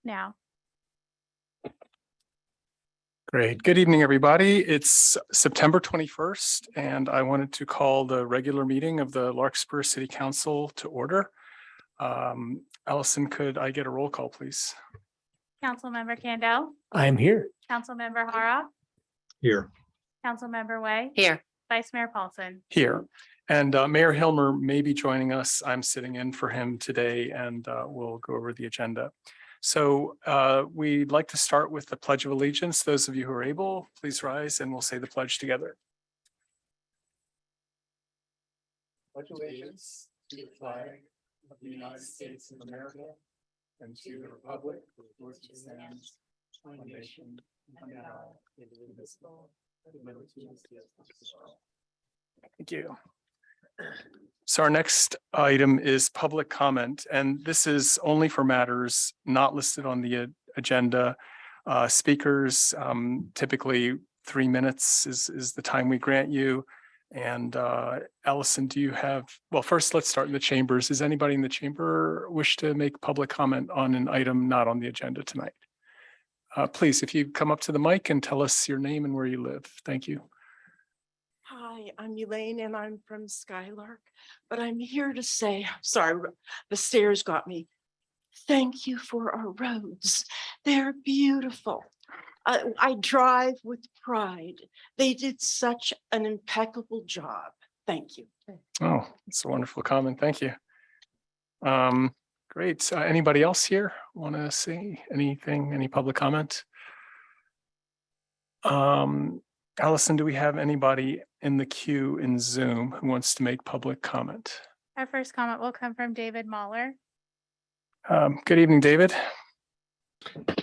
now. Great. Good evening, everybody. It's September 21st, and I wanted to call the regular meeting of the Larkspur City Council to order. Allison, could I get a roll call, please? Councilmember Candell, I'm here. Councilmember Hara, Here. Councilmember Way, Here. Vice Mayor Paulson. Here. And Mayor Hilmer may be joining us. I'm sitting in for him today, and we'll go over the agenda. So we'd like to start with the Pledge of Allegiance. Those of you who are able, please rise and we'll say the pledge together. Pledge allegiance to the flag of the United States of America and to the republic for which it stands, one nation, under God, indivisible, with liberty and justice for all. Thank you. So our next item is public comment, and this is only for matters not listed on the agenda. Speakers, typically 3 minutes is the time we grant you. And Allison, do you have, well, first let's start in the chambers. Does anybody in the chamber wish to make public comment on an item not on the agenda tonight? Please, if you come up to the mic and tell us your name and where you live. Thank you. Hi, I'm Elaine and I'm from Skylark, but I'm here to say, sorry, the stairs got me. Thank you for our roads. They're beautiful. I drive with pride. They did such an impeccable job. Thank you. Oh, it's a wonderful comment. Thank you. Great. Anybody else here want to say anything, any public comment? Allison, do we have anybody in the queue in Zoom who wants to make public comment? Our first comment will come from David Mahler. Good evening, David.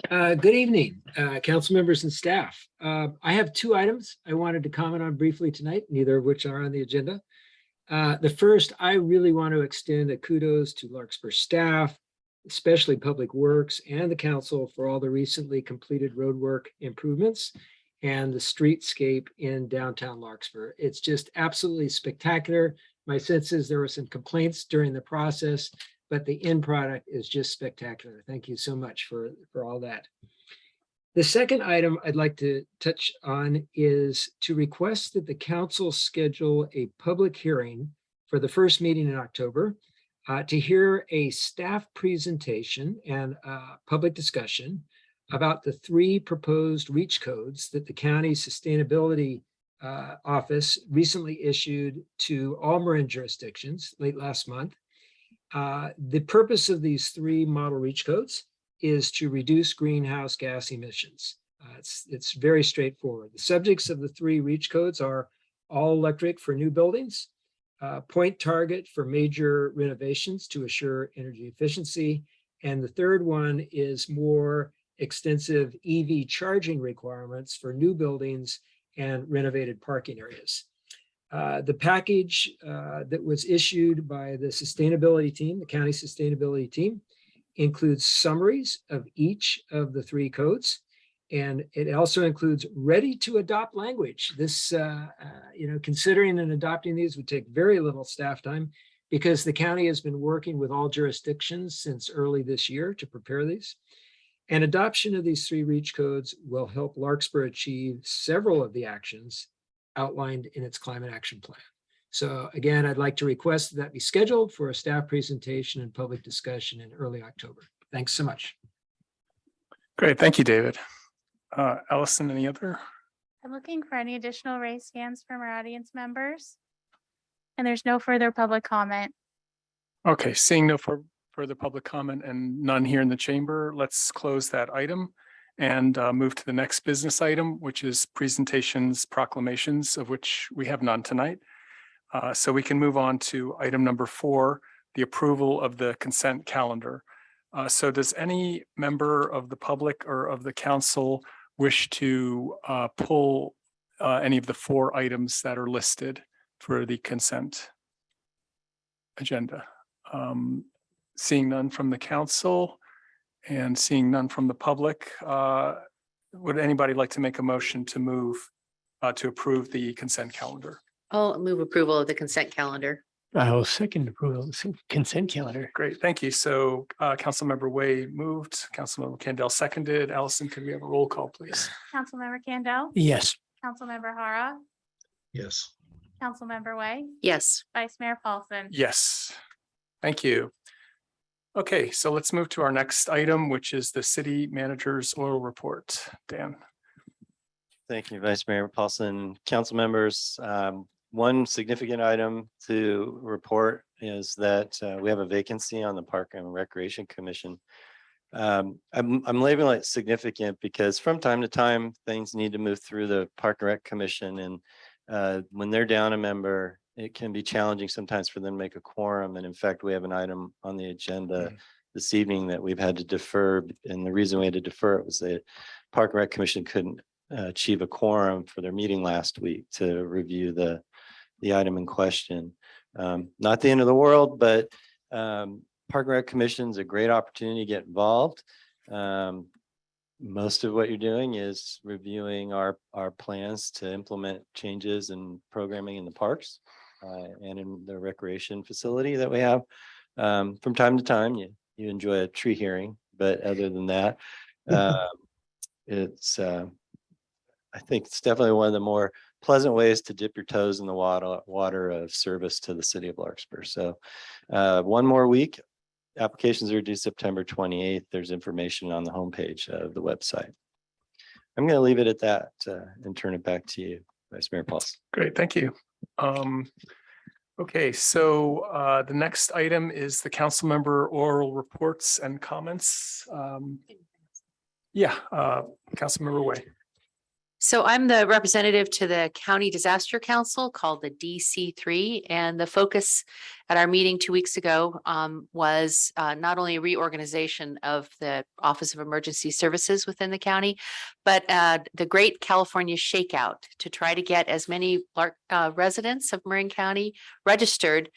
Good evening, council members and staff. I have 2 items I wanted to comment on briefly tonight, neither of which are on the agenda. The first, I really want to extend a kudos to Larkspur staff, especially Public Works and the council for all the recently completed roadwork improvements and the streetscape in downtown Larkspur. It's just absolutely spectacular. My sense is there were some complaints during the process, but the end product is just spectacular. Thank you so much for all that. The second item I'd like to touch on is to request that the council schedule a public hearing for the first meeting in October to hear a staff presentation and public discussion about the 3 proposed REACH codes that the county sustainability office recently issued to all Marin jurisdictions late last month. The purpose of these 3 model REACH codes is to reduce greenhouse gas emissions. It's very straightforward. The subjects of the 3 REACH codes are all electric for new buildings, point target for major renovations to assure energy efficiency, and the third one is more extensive EV charging requirements for new buildings and renovated parking areas. The package that was issued by the sustainability team, the county sustainability team, includes summaries of each of the 3 codes, and it also includes ready to adopt language. This, considering and adopting these would take very little staff time because the county has been working with all jurisdictions since early this year to prepare these. And adoption of these 3 REACH codes will help Larkspur achieve several of the actions outlined in its climate action plan. So again, I'd like to request that be scheduled for a staff presentation and public discussion in early October. Thanks so much. Great. Thank you, David. Allison, any other? I'm looking for any additional raised hands from our audience members. And there's no further public comment. Okay, seeing no further public comment and none here in the chamber, let's close that item and move to the next business item, which is presentations, proclamations, of which we have none tonight. So we can move on to item number 4, the approval of the consent calendar. So does any member of the public or of the council wish to pull any of the 4 items that are listed for the consent agenda? Seeing none from the council and seeing none from the public, would anybody like to make a motion to move to approve the consent calendar? I'll move approval of the consent calendar. I will second approval of the consent calendar. Great, thank you. So Councilmember Way moved, Councilmember Candell seconded. Allison, could we have a roll call, please? Councilmember Candell, Yes. Councilmember Hara, Yes. Councilmember Way, Yes. Vice Mayor Paulson. Yes, thank you. Okay, so let's move to our next item, which is the city manager's oral report. Dan. Thank you, Vice Mayor Paulson. Council members, one significant item to report is that we have a vacancy on the Park and Recreation Commission. I'm labeling it significant because from time to time, things need to move through the Park and Rec Commission. And when they're down a member, it can be challenging sometimes for them to make a quorum. And in fact, we have an item on the agenda this evening that we've had to defer. And the reason we had to defer it was that Park and Rec Commission couldn't achieve a quorum for their meeting last week to review the item in question. Not the end of the world, but Park and Rec Commission is a great opportunity to get involved. Most of what you're doing is reviewing our plans to implement changes in programming in the parks and in the recreation facility that we have. From time to time, you enjoy a tree hearing, but other than that, it's I think it's definitely one of the more pleasant ways to dip your toes in the water of service to the city of Larkspur. So one more week. Applications are due September 28th. There's information on the homepage of the website. I'm going to leave it at that and turn it back to you, Vice Mayor Paulson. Great, thank you. Okay, so the next item is the council member oral reports and comments. Councilmember Way. So I'm the representative to the County Disaster Council called the DC3. And the focus at our meeting 2 weeks ago was not only a reorganization of the Office of Emergency Services within the county, but the Great California Shakeout to try to get as many residents of Marin County registered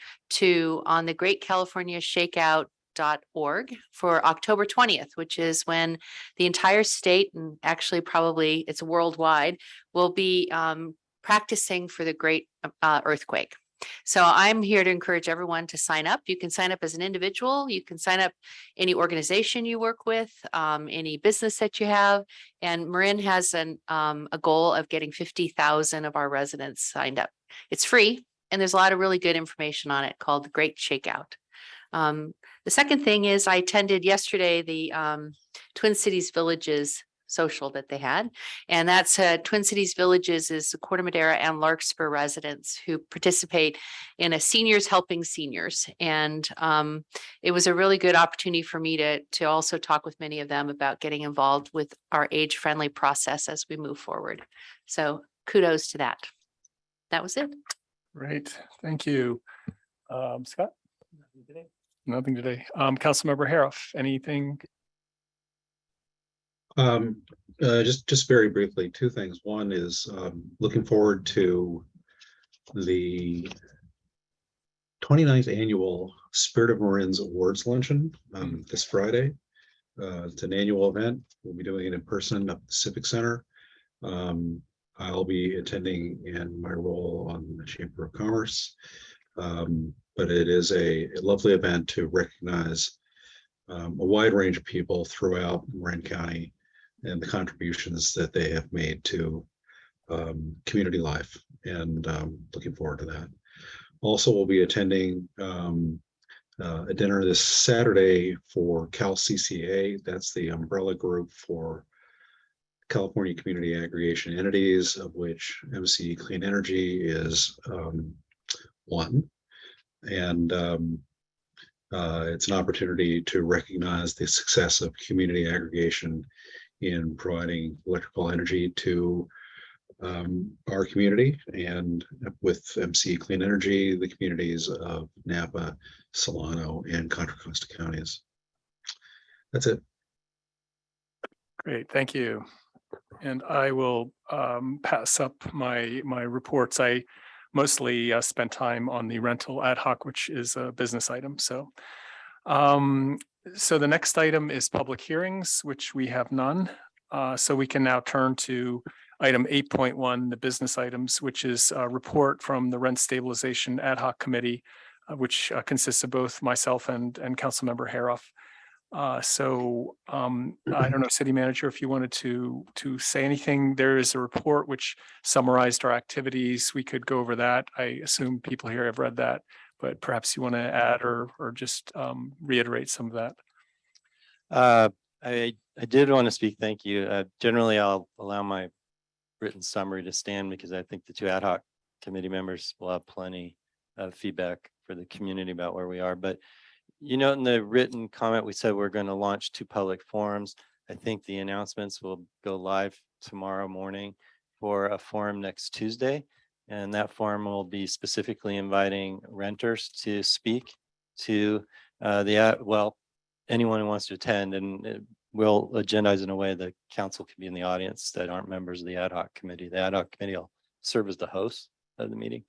on the Great California Shakeout.org for October 20th, which is when the entire state, and actually probably it's worldwide, will be practicing for the great earthquake. So I'm here to encourage everyone to sign up. You can sign up as an individual. You can sign up any organization you work with, any business that you have. And Marin has a goal of getting 50,000 of our residents signed up. It's free, and there's a lot of really good information on it called the Great Shakeout. The second thing is I attended yesterday the Twin Cities Villages social that they had. And that's Twin Cities Villages is the Corte Madera and Larkspur residents who participate in a seniors helping seniors. And it was a really good opportunity for me to also talk with many of them about getting involved with our age-friendly process as we move forward. So kudos to that. That was it. Great, thank you. Scott? Nothing today. Councilmember Haroff, anything? Just very briefly, two things. One is looking forward to the 29th annual Spirit of Marin's Awards Luncheon this Friday. It's an annual event. We'll be doing it in person at the Civic Center. I'll be attending in my role on the Chamber of Commerce. But it is a lovely event to recognize a wide range of people throughout Marin County and the contributions that they have made to community life, and looking forward to that. Also, we'll be attending a dinner this Saturday for Cal CCA. That's the umbrella group for California Community Aggregation Entities, of which MC Clean Energy is one. And it's an opportunity to recognize the success of community aggregation in providing electrical energy to our community, and with MC Clean Energy, the communities of Napa, Solano, and Contra Costa counties. That's it. Great, thank you. And I will pass up my reports. I mostly spent time on the rental ad hoc, which is a business item. So the next item is public hearings, which we have none. So we can now turn to item 8.1, the business items, which is a report from the Rent Stabilization Ad Hoc Committee which consists of both myself and Councilmember Haroff. I don't know, City Manager, if you wanted to say anything. There is a report which summarized our activities. We could go over that. I assume people here have read that, but perhaps you want to add or just reiterate some of that. I did want to speak. Thank you. Generally, I'll allow my written summary to stand because I think the two ad hoc committee members will have plenty of feedback for the community about where we are. But you know, in the written comment, we said we're going to launch 2 public forums. I think the announcements will go live tomorrow morning for a forum next Tuesday. And that forum will be specifically inviting renters to speak to anyone who wants to attend, and we'll agendize in a way that council can be in the audience that aren't members of the ad hoc committee. The ad hoc committee will serve as the host of the meeting.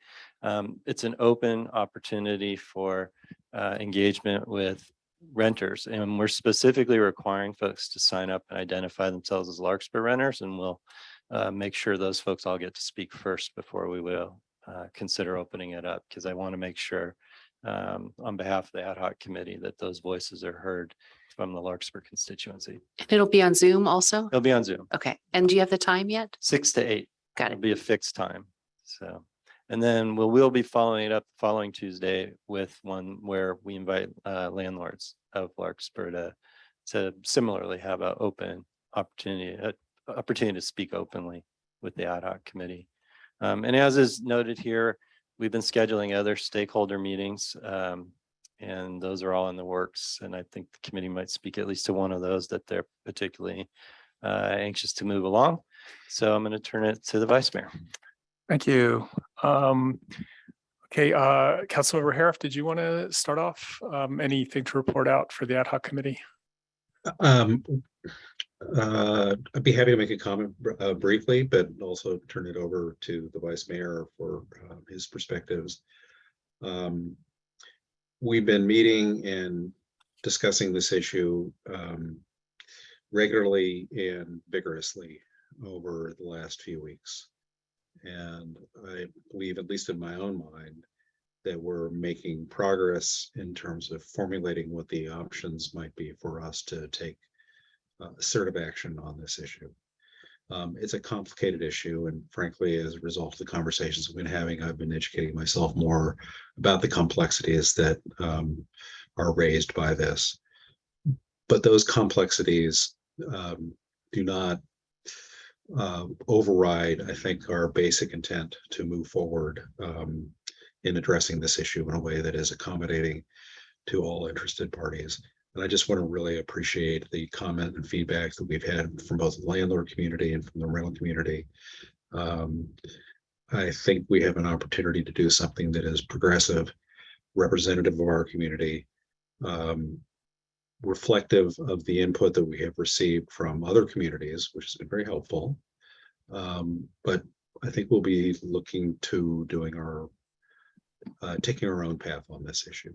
It's an open opportunity for engagement with renters, and we're specifically requiring folks to sign up and identify themselves as Larkspur renters, and we'll make sure those folks all get to speak first before we will consider opening it up, because I want to make sure on behalf of the ad hoc committee that those voices are heard from the Larkspur constituency. And it'll be on Zoom also? It'll be on Zoom, Okay. And do you have the time yet? 6 to 8. Got It'll it. be a fixed time. So, and then we'll be following it up the following Tuesday with one where we invite landlords of Larkspur to similarly have an open opportunity to speak openly with the ad hoc committee. And as is noted here, we've been scheduling other stakeholder meetings, and those are all in the works. And I think the committee might speak at least to one of those that they're particularly anxious to move along. So I'm going to turn it to the Vice Mayor. Thank you. Okay, Councilmember Haroff, did you want to start off? Anything to report out for the ad hoc committee? I'd be happy to make a comment briefly, but also turn it over to the Vice Mayor for his perspectives. We've been meeting and discussing this issue regularly and vigorously over the last few weeks. And I believe, at least in my own mind, that we're making progress in terms of formulating what the options might be for us to take assertive action on this issue. It's a complicated issue, and frankly, as a result of the conversations we've been having, I've been educating myself more about the complexities that are raised by this. But those complexities do not override, I think, our basic intent to move forward in addressing this issue in a way that is accommodating to all interested parties. And I just want to really appreciate the comment and feedback that we've had from both the landlord community and from the rental community. I think we have an opportunity to do something that is progressive, representative of our community, reflective of the input that we have received from other communities, which has been very helpful. But I think we'll be looking to doing taking our own path on this issue.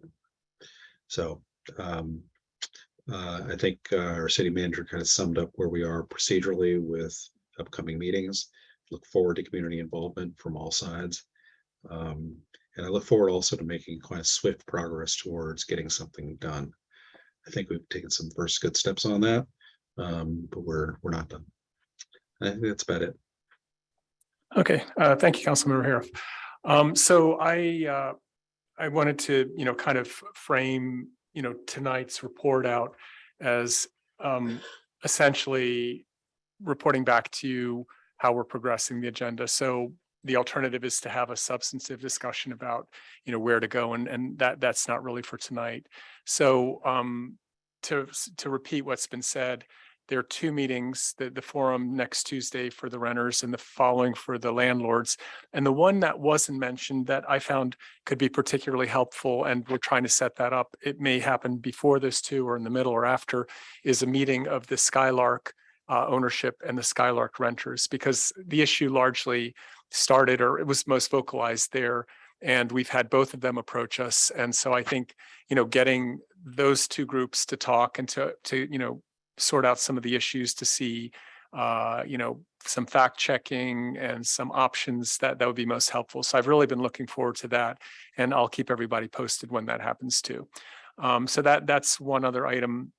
So I think our city manager kind of summed up where we are procedurally with upcoming meetings. Look forward to community involvement from all sides. And I look forward also to making quite swift progress towards getting something done. I think we've taken some first good steps on that, but we're not done. I think that's about it. Okay, thank you, Councilmember Haroff. So I wanted to, kind of frame, tonight's report out as essentially reporting back to you how we're progressing the agenda. So the alternative is to have a substantive discussion about, where to go, and that's not really for tonight. So to repeat what's been said, there are 2 meetings, the forum next Tuesday for the renters and the following for the landlords. And the one that wasn't mentioned that I found could be particularly helpful, and we're trying to set that up, it may happen before this too, or in the middle or after, is a meeting of the Skylark ownership and the Skylark renters, because the issue largely started, or it was most vocalized there, and we've had both of them approach us. And so I think, getting those 2 groups to talk and to sort out some of the issues to see, some fact checking and some options that would be most helpful. So I've really been looking forward to that, and I'll keep everybody posted when that happens too. So that's one other item.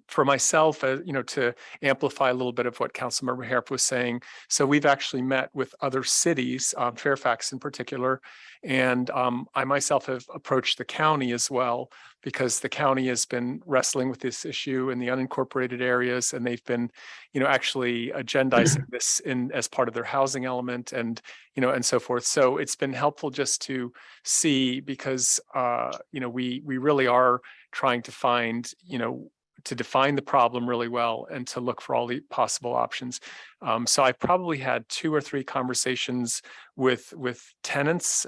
For myself, to amplify a little bit of what Councilmember Harp was saying. So we've actually met with other cities, Fairfax in particular, and I myself have approached the county as well, because the county has been wrestling with this issue in the unincorporated areas, and they've been, actually agendizing this as part of their housing element, and and so forth. So it's been helpful just to see, because we really are trying to find, to define the problem really well and to look for all the possible options. So I probably had 2 or 3 conversations with tenants,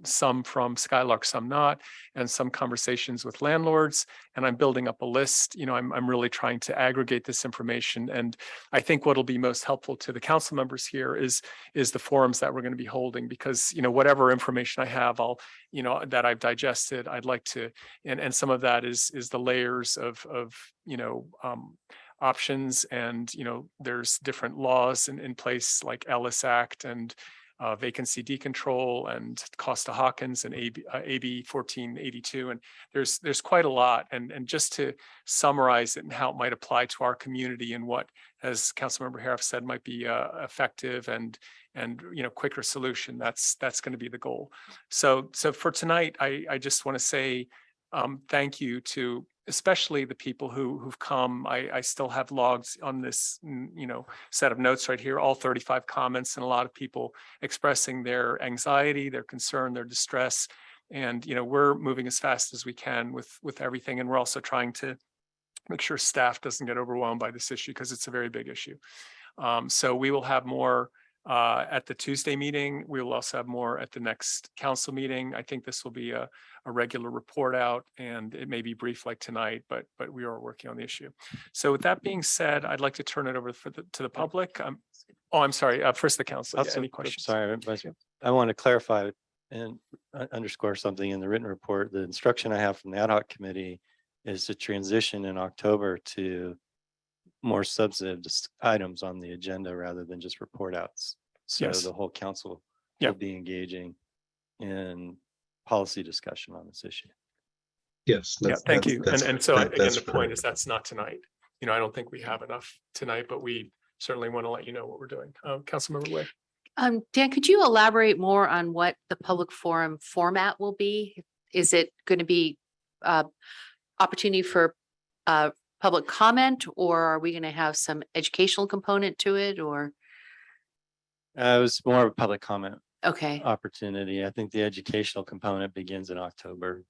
some from Skylark, some not, and some conversations with landlords. And I'm building up a list. I'm really trying to aggregate this information. And I think what'll be most helpful to the council members here is the forums that we're going to be holding, because whatever information I have, I'll that I've digested, I'd like to, and some of that is the layers of options, and there's different laws in place, like Ellis Act and vacancy decontrol and Costa-Hawkins and AB 1482, and there's quite a lot. And just to summarize it and how it might apply to our community, and what, as Councilmember Harif said, might be effective and quicker solution. That's going to be the goal. So for tonight, I just want to say thank you to especially the people who've come. I still have logs on this, set of notes right here, all 35 comments, and a lot of people expressing their anxiety, their concern, their distress. And, we're moving as fast as we can with everything. And we're also trying to make sure staff doesn't get overwhelmed by this issue, because it's a very big issue. So we will have more at the Tuesday meeting. We will also have more at the next council meeting. I think this will be a regular report out, and it may be brief like tonight, but we are working on the issue. So with that being said, I'd like to turn it over to the public. I'm sorry, first the council. Yeah, any questions? Sorry, I want to clarify and underscore something in the written report. The instruction I have from the Ad-Hoc committee is to transition in October to more substantive items on the agenda rather than just report outs. So Yes. the whole council Yeah. will be engaging in policy discussion on this issue. Yes. Yeah, thank you. And so again, that's the point is correct. that's not tonight. I don't think we have enough tonight, but we certainly want to let you know what we're doing. Councilmember Wei. Dan, could you elaborate more on what the public forum format will be? Is it going to be opportunity for public comment, or are we going to have some educational component to it, or? It was more of a public comment Okay, opportunity. I think the educational component begins in October.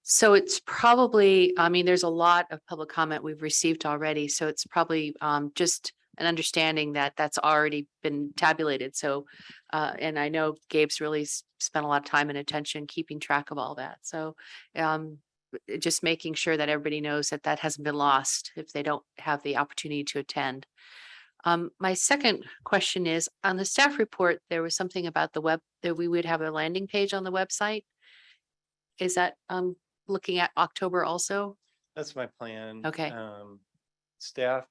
so it's probably, there's a lot of public comment we've received already, so it's probably just an understanding that that's already been tabulated. So, and I know Gabe's really spent a lot of time and attention keeping track of all that. So, just making sure that everybody knows that that hasn't been lost if they don't have the opportunity to attend. My second question is, on the staff report, there was something about the web, that we would have a landing page on the website. Is that looking at October also? That's my plan. Okay. Staff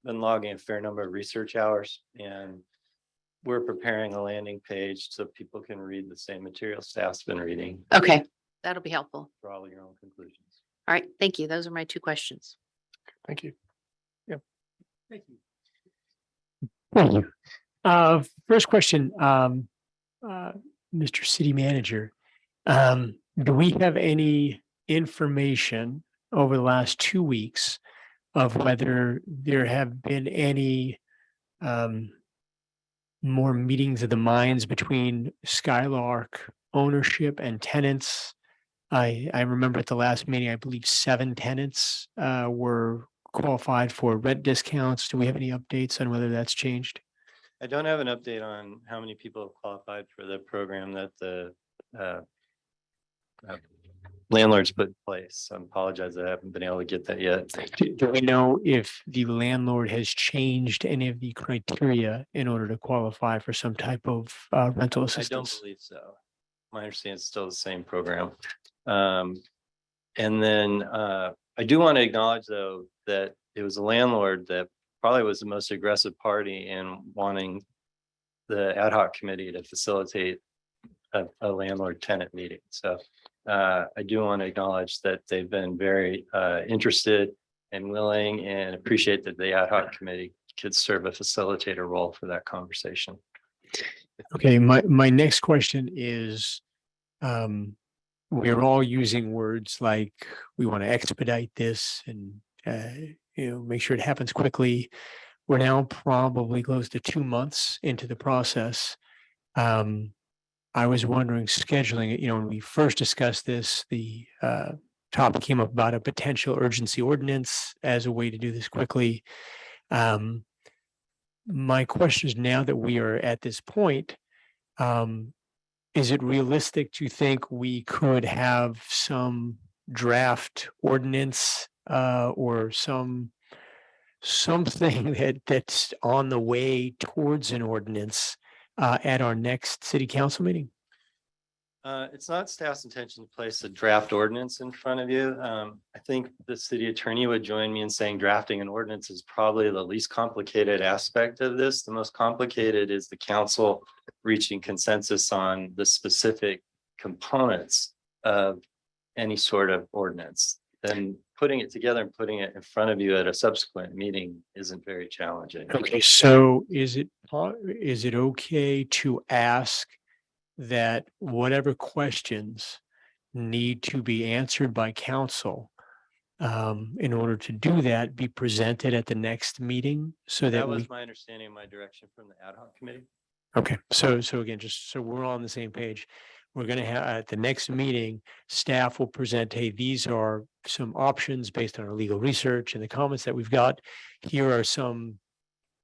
been logging a fair number of research hours, and we're preparing a landing page so people can read the same material staff's been reading. Okay, that'll be helpful. Draw all your own conclusions. All right, thank you. Those are my 2 questions. Thank you. Thank you. Thank you. First question, Mr. City Manager. Do we have any information over the last 2 weeks of whether there have been any more meetings of the minds between Skylark ownership and tenants? I remember at the last meeting, I believe 7 tenants were qualified for rent discounts. Do we have any updates on whether that's changed? I don't have an update on how many people have qualified for the program that the landlords put in place. I apologize, I haven't been able to get that yet. Do we know if the landlord has changed any of the criteria in order to qualify for some type of rental I don't assistance? believe so. My understanding is still the same program. And then I do want to acknowledge, though, that it was a landlord that probably was the most aggressive party in wanting the ad hoc committee to facilitate a landlord tenant meeting. So I do want to acknowledge that they've been very interested and willing, and appreciate that the ad hoc committee could serve a facilitator role for that conversation. Okay, my next question is, we're all using words like we want to expedite this and, make sure it happens quickly. We're now probably close to 2 months into the process. I was wondering scheduling it, when we first discussed this, the topic came up about a potential urgency ordinance as a way to do this quickly. My question is, now that we are at this point, is it realistic to think we could have some draft ordinance or something that's on the way towards an ordinance at our next city council meeting? It's not staff's intention to place a draft ordinance in front of you. I think the city attorney would join me in saying drafting an ordinance is probably the least complicated aspect of this. The most complicated is the council reaching consensus on the specific components of any sort of ordinance. Then putting it together and putting it in front of you at a subsequent meeting isn't very challenging. Okay, so is it okay to ask that whatever questions need to be answered by council, in order to do that, be presented at the next meeting so that That we, was my understanding, my direction from the ad hoc committee. okay, so again, just so we're all on the same page, we're gonna have, at the next meeting, staff will present, hey, these are some options based on our legal research and the comments that we've got. Here are some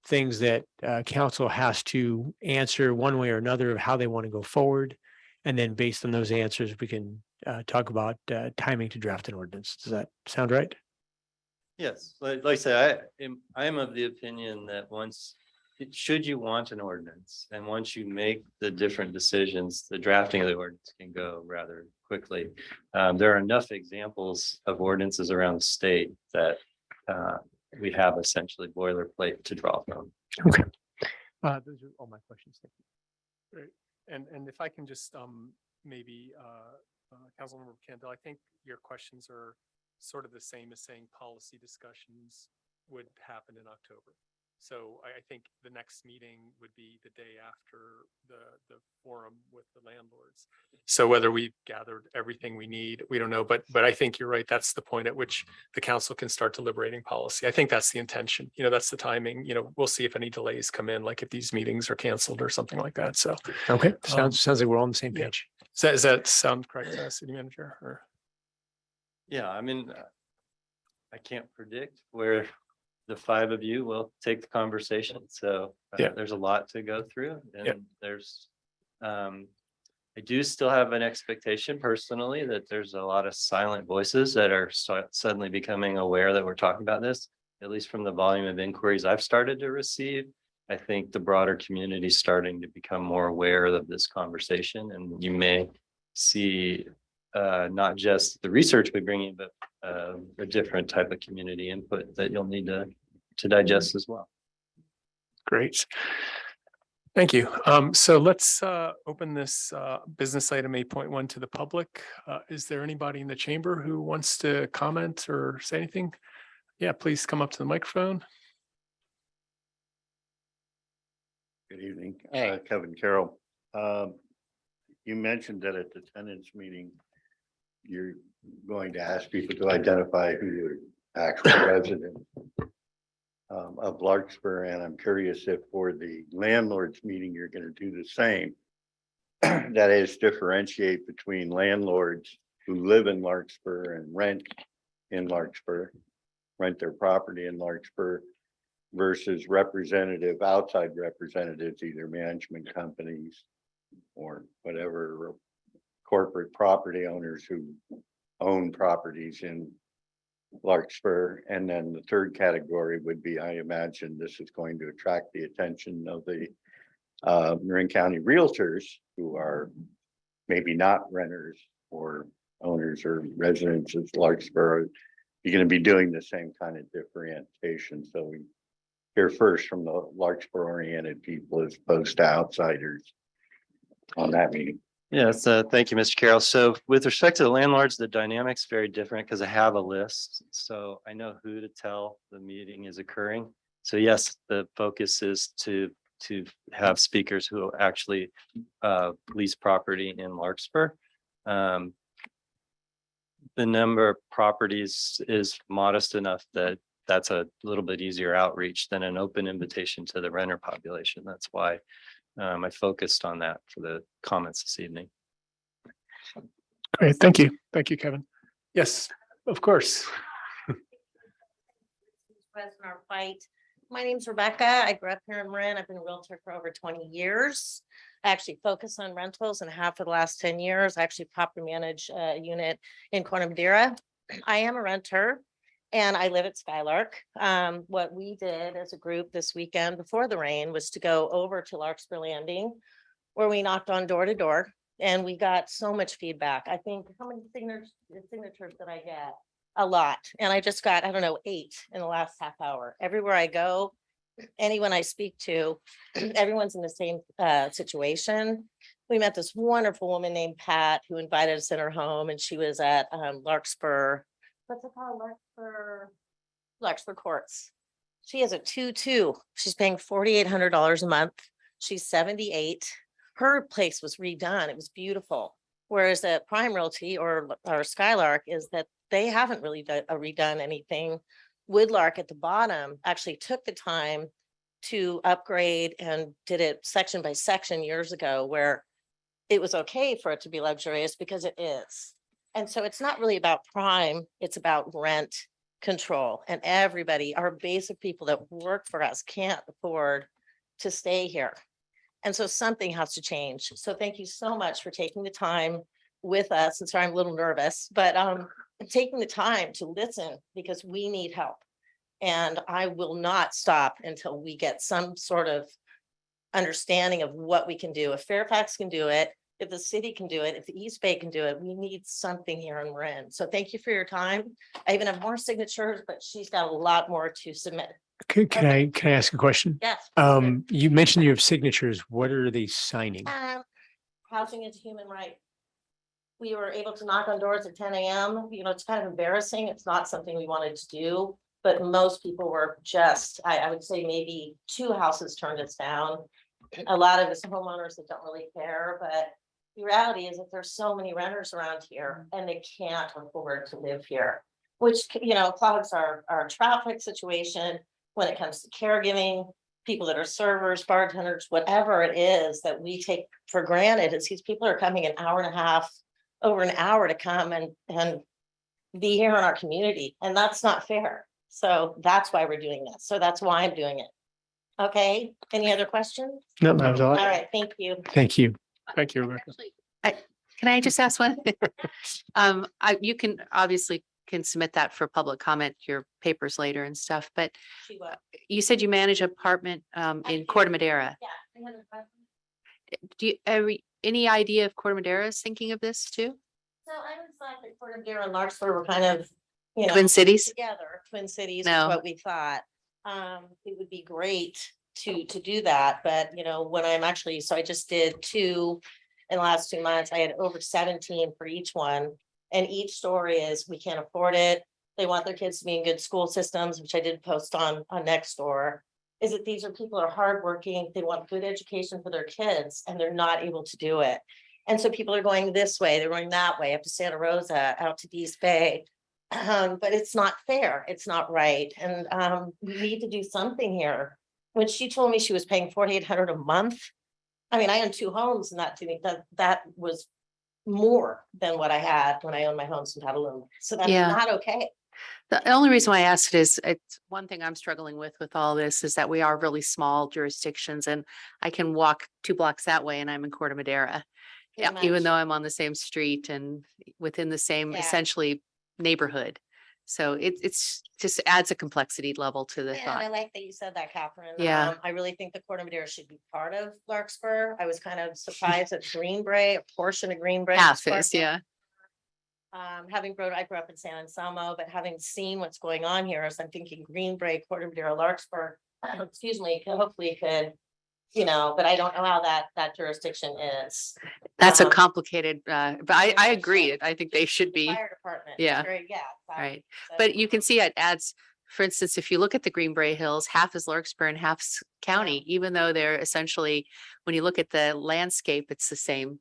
things that council has to answer one way or another of how they want to go forward. And then based on those answers, we can talk about timing to draft an ordinance. Does that sound right? Yes, like I said, I am of the opinion that should you want an ordinance, and once you make the different decisions, the drafting of the ordinance can go rather quickly. There are enough examples of ordinances around the state that we have essentially boilerplate to draw from. Okay. Those are all my questions. Thank you. Great. And if I can just maybe Councilmember Kendall, I think your questions are sort of the same as saying policy discussions would happen in October. So I think the next meeting would be the day after the forum with the landlords. So whether we've gathered everything we need, we don't know, but I think you're right. That's the point at which the council can start deliberating policy. I think that's the intention. That's the timing. We'll see if any delays come in, like if these meetings are canceled or something like that. So Okay, sounds like we're all on the same yeah. page. does that sound correct, City Manager? Or Yeah, I mean, I can't predict where the five of you will take the conversation. So Yeah. there's a lot to go through, and Yeah. there's, I do still have an expectation personally that there's a lot of silent voices that are suddenly becoming aware that we're talking about this, at least from the volume of inquiries I've started to receive. I think the broader community is starting to become more aware of this conversation, and you may see not just the research we bring in, but a different type of community input that you'll need to digest as well. great. Thank you. So let's open this business item 8.1 to the public. Is there anybody in the chamber who wants to comment or say anything? Yeah, please come up to the microphone. Good evening, Kevin Carroll. You mentioned that at the tenants meeting, you're going to ask people to identify who your actual resident of Larkspur, and I'm curious if for the landlords meeting, you're going to do the same. That is, differentiate between landlords who live in Larkspur and rent in Larkspur, rent their property in Larkspur, versus outside representatives, either management companies or whatever, corporate property owners who own properties in Larkspur. And then the third category would be, I imagine this is going to attract the attention of the Marin County realtors, who are maybe not renters or owners or residents of Larkspur. You're going to be doing the same kind of differentiation. So hear first from the Larkspur oriented people as opposed to outsiders on that meeting. Yes, thank you, Mr. Carroll. So with respect to the landlords, the dynamic's very different because I have a list. So I know who to tell the meeting is occurring. So yes, the focus is to have speakers who actually lease property in Larkspur. The number of properties is modest enough that that's a little bit easier outreach than an open invitation to the renter population. That's why I focused on that for the comments this evening. Great, thank you. Thank you, Kevin. Yes, of course. President our fight. My name's Rebecca. I grew up here in Marin. I've been a realtor for over 20 years. I actually focus on rentals and have for the last 10 years. I actually property manage a unit in Corte Madera. I am a renter and I live at Skylark. What we did as a group this weekend before the rain was to go over to Larkspur Landing where we knocked on door to door and we got so much feedback. I think how many signatures did I get? A lot. And I just got, I don't know, 8 in the last half hour. Everywhere I go, anyone I speak to, everyone's in the same situation. We met this wonderful woman named Pat who invited us in her home and she was at Larkspur. What's it called? Larkspur Courts. She has a 2-2. She's paying $4,800 a month. She's 78. Her place was redone. It was beautiful. Whereas at Prime Realty or Skylark is that they haven't really redone anything. Woodlark at the bottom actually took the time to upgrade and did it section by section years ago where it was okay for it to be luxurious because it is. And so it's not really about prime, it's about rent control. And everybody, our basic people that work for us can't afford to stay here. And so something has to change. So thank you so much for taking the time with us. And sorry, I'm a little nervous, but taking the time to listen because we need help. And I will not stop until we get some sort of understanding of what we can do. If Fairfax can do it, if the city can do it, if the East Bay can do it, we need something here in Marin. So thank you for your time. I even have more signatures, but she's got a lot more to submit. Can I ask a question? Yes. You mentioned you have signatures. What are they signing? Housing is a human right. We were able to knock on doors at 10 a.m. You know, it's kind of embarrassing. It's not something we wanted to do, but most people were just, I would say maybe 2 houses turned us down. A lot of us homeowners that don't really care, but the reality is that there's so many renters around here and they can't afford to live here, which, you know, clogs our traffic situation when it comes to caregiving, people that are servers, bartenders, whatever it is that we take for granted is these people are coming an hour and a half, over an hour to come and be here in our community. And that's not fair. So that's why we're doing this. So that's why I'm doing it. Okay. Any other questions? No, that was all. All right. Thank you. Thank you. Thank you, Rebecca. Can I just ask one? You can obviously can submit that for public comment, your papers later and stuff, but She will. you said you manage apartment in Corte Madera. Yeah. Any other questions? Do you, any idea if Corte Madera is thinking of this too? So I was like, that Corte Madera and Larkspur were kind of, you know, Twin Cities? together. Twin Cities No. is what we thought. It would be great to do that, but you know, when I'm actually, so I just did 2 in the last 2 months. I had over 17 for each one. And each story is we can't afford it. They want their kids to be in good school systems, which I did post on Nextdoor. Is that these are people who are hardworking, they want good education for their kids, and they're not able to do it. And so people are going this way, they're going that way, up to Santa Rosa, out to East Bay. But it's not fair, it's not right. And we need to do something here. When she told me she was paying $4,800 a month, I mean, I own 2 homes and that was more than what I had when I owned my homes in Petaluma. So that's Yeah. not okay. The only reason why I asked it is it's one thing I'm struggling with all this is that we are really small jurisdictions and I can walk 2 blocks that way and I'm in Corte Madera. Yeah, Pretty even much. though I'm on the same street and within the same Yeah. essentially neighborhood. So it's just adds a complexity level to the And I thought. like that you said that, Catherine. Yeah. I really think the Corte Madera should be part of Larkspur. I was kind of surprised that Greenbrae, a portion of Greenbrae. was Half part is, of yeah. I grew up in San Anselmo, but having seen what's going on here, as I'm thinking Greenbrae, Corte Madera, Larkspur, excuse me, hopefully could, but I don't know how that jurisdiction is. That's a Um, complicated, but I agree. I think they should the be, Fire department. yeah. Exactly. right. So, But you can see it adds, for instance, if you look at the Greenbrae Hills, half is Larkspur and half's county, even though they're essentially, when you look at the landscape, it's the same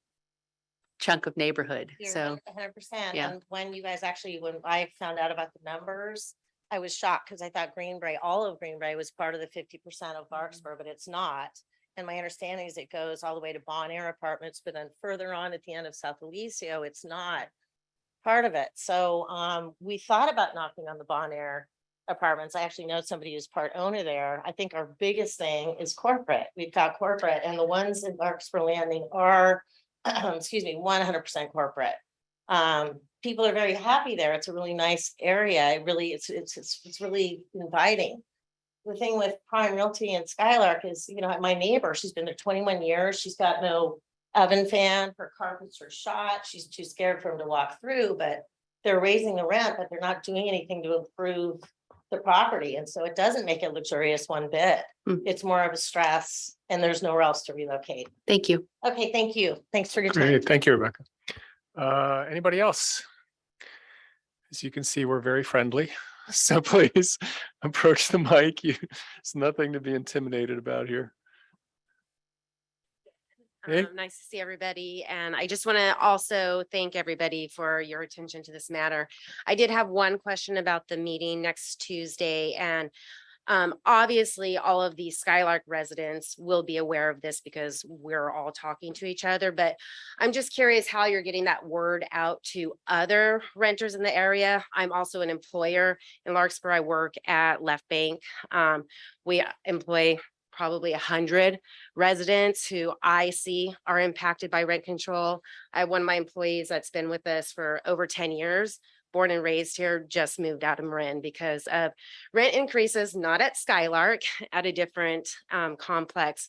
chunk of neighborhood. You're So, 100%. yeah. And when when I found out about the numbers, I was shocked because I thought all of Greenbrae was part of the 50% of Larkspur, but it's not. And my understanding is it goes all the way to Bon Air Apartments, but then further on at the end of South Alicio, it's not part of it. So we thought about knocking on the Bon Air Apartments. I actually know somebody who's part owner there. I think our biggest thing is corporate. We've got corporate, and the ones in Larkspur Landing are, excuse me, 100% corporate. People are very happy there. It's a really nice area. It's really inviting. The thing with Prime Realty and Skylark is, my neighbor, she's been there 21 years. She's got no oven fan. Her carpets are shot. She's too scared for him to walk through, but they're raising the rent, but they're not doing anything to improve the property. And so it doesn't make it luxurious one bit. It's more of a stress, and there's nowhere else to relocate. thank you. Okay, thank you. Thanks for your time. Great, thank you, Rebecca. Anybody else? As you can see, we're very friendly, so please approach the mic. There's nothing to be intimidated about here. Hey. Nice to see everybody. And I just want to also thank everybody for your attention to this matter. I did have one question about the meeting next Tuesday, and obviously all of the Skylark residents will be aware of this because we're all talking to each other, but I'm just curious how you're getting that word out to other renters in the area. I'm also an employer in Larkspur. I work at Left Bank. We employ probably 100 residents who I see are impacted by rent control. I have one of my employees that's been with us for over 10 years, born and raised here, just moved out of Marin because of rent increases, not at Skylark, at a different complex.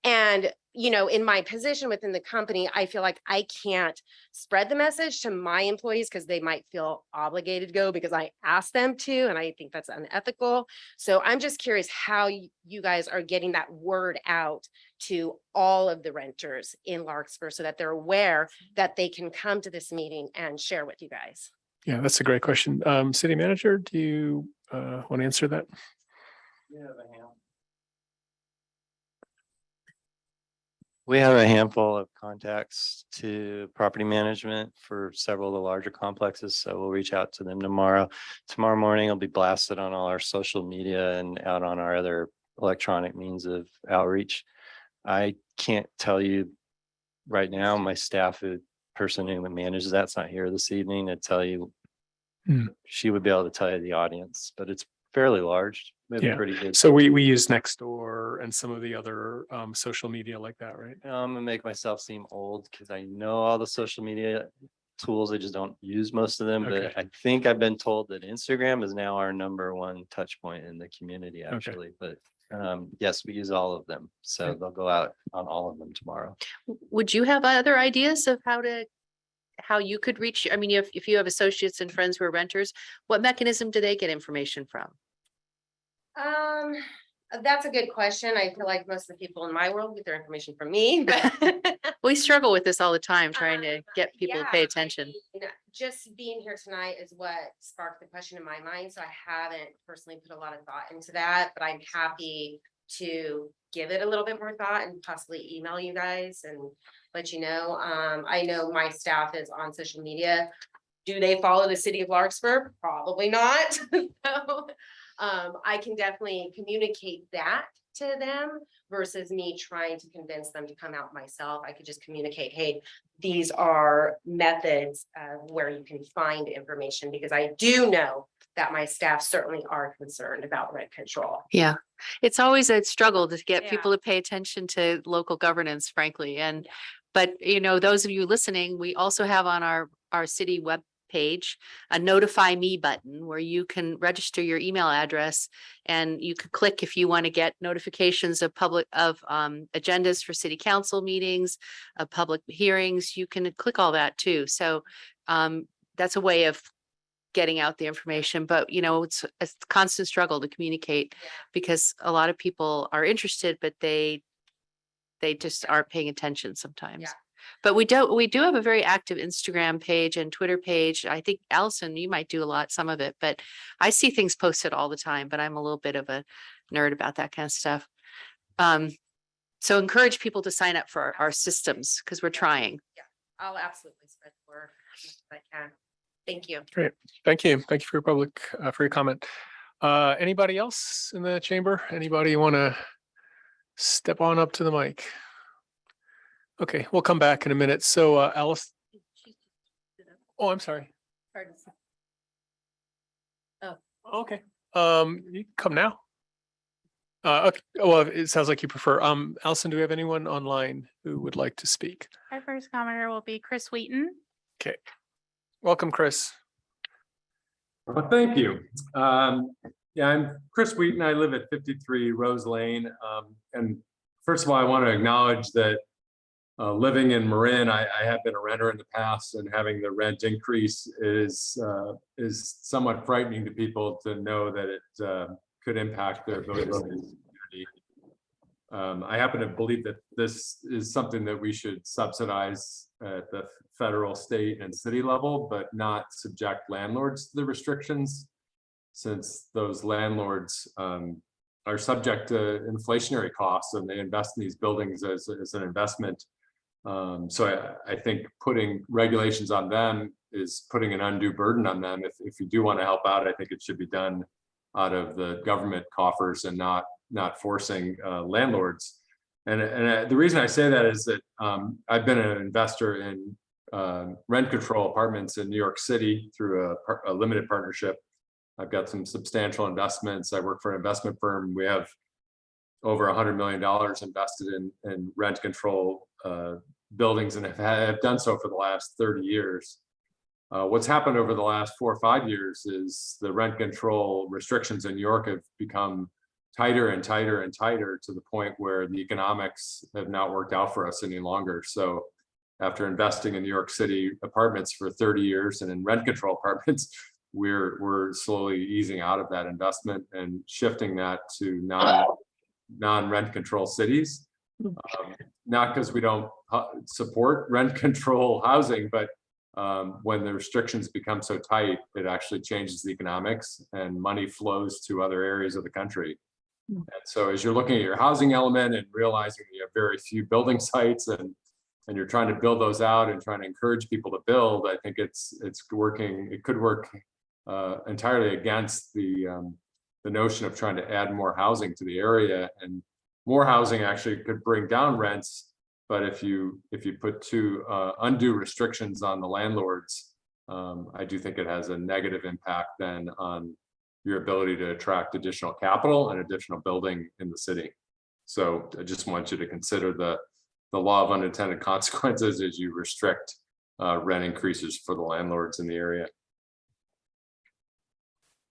And, in my position within the company, I feel like I can't spread the message to my employees because they might feel obligated to go because I asked them to, and I think that's unethical. So I'm just curious how you guys are getting that word out to all of the renters in Larkspur so that they're aware that they can come to this meeting and share with you guys. Yeah, that's a great question. City manager, do you want to answer that? We have a handful of contacts to property management for several of the larger complexes, so we'll reach out to them tomorrow. Tomorrow morning, it'll be blasted on all our social media and out on our other electronic means of outreach. I can't tell you right now, my person who manages that's not here this evening to tell you. She would be able to tell you the audience, but it's fairly large. We have a Yeah. pretty good. So we use Nextdoor and some of the other social media like that, right? I'm gonna make myself seem old because I know all the social media tools. I just don't use most of them, Okay. but I think I've been told that Instagram is now our #1 touch point in the community, actually. But yes, we use all of them. So they'll go out on all of them tomorrow. Would you have other ideas of how you could reach, I mean, if you have associates and friends who are renters, what mechanism do they get information from? That's a good question. I feel like most of the people in my world get their information from me, but We struggle with this all the time, trying to get people to pay yeah, attention. Just being here tonight is what sparked the question in my mind. So I haven't personally put a lot of thought into that, but I'm happy to give it a little bit more thought and possibly email you guys and let you know. I know my staff is on social media. Do they follow the city of Larkspur? Probably not. So, I can definitely communicate that to them versus me trying to convince them to come out myself. I could just communicate, hey, these are methods where you can find information, because I do know that my staff certainly are concerned about rent control. Yeah, it's always a struggle to get Yeah. people to pay attention to local governance, frankly. And, Yeah. but those of you listening, we also have on our city web page a notify me button where you can register your email address, and you could click if you want to get notifications of agendas for city council meetings, public hearings. You can click all that too. So that's a way of getting out the information, but it's a constant struggle to communicate because a lot of people are interested, but they just aren't paying attention sometimes. Yeah. But we do have a very active Instagram page and Twitter page. I think Allison, you might do a lot, some of it, but I see things posted all the time, but I'm a little bit of a nerd about that kind of stuff. So encourage people to sign up for our systems because we're trying. I'll absolutely spread the word as much as I can. Thank you. Great. Thank you. Thank you for your comment. Anybody else in the chamber? Anybody want to step on up to the mic? Okay, we'll come back in a minute. So Alice. Oh, I'm sorry. Oh. Okay. You can come now. Okay. Well, it sounds like you prefer. Allison, do we have anyone online who would like to speak? Our first commenter will be Chris Wheaton. Okay. Welcome, Chris. Well, thank you. Yeah, I'm Chris Wheaton. I live at 53 Rose Lane. And first of all, I want to acknowledge that living in Marin, I have been a renter in the past, and having the rent increase is somewhat frightening to people to know that it could impact their ability to stay in the community. I happen to believe that this is something that we should subsidize at the federal, state, and city level, but not subject landlords to the restrictions, since those landlords are subject to inflationary costs and they invest in these buildings as an investment. So I think putting regulations on them is putting an undue burden on them. If you do want to help out, I think it should be done out of the government coffers and not forcing landlords. And the reason I say that is that I've been an investor in rent control apartments in New York City through a limited partnership. I've got some substantial investments. I work for an investment firm. We have over $100 million invested in rent control buildings, and have done so for the last 30 years. What's happened over the last 4 or 5 years is the rent control restrictions in New York have become tighter and tighter and tighter, to the point where the economics have not worked out for us any longer. So after investing in New York City apartments for 30 years and in rent control apartments, we're slowly easing out of that investment and shifting that to non-rent control cities. Not because we don't support rent control housing, but when the restrictions become so tight, it actually changes the economics and money flows to other areas of the country. And so as you're looking at your housing element and realizing you have very few building sites, and you're trying to build those out and trying to encourage people to build, I think it's working. It could work entirely against the notion of trying to add more housing to the area. And more housing actually could bring down rents, but if you put too undue restrictions on the landlords, I do think it has a negative impact then on your ability to attract additional capital and additional building in the city. So I just want you to consider the law of unintended consequences as you restrict rent increases for the landlords in the area.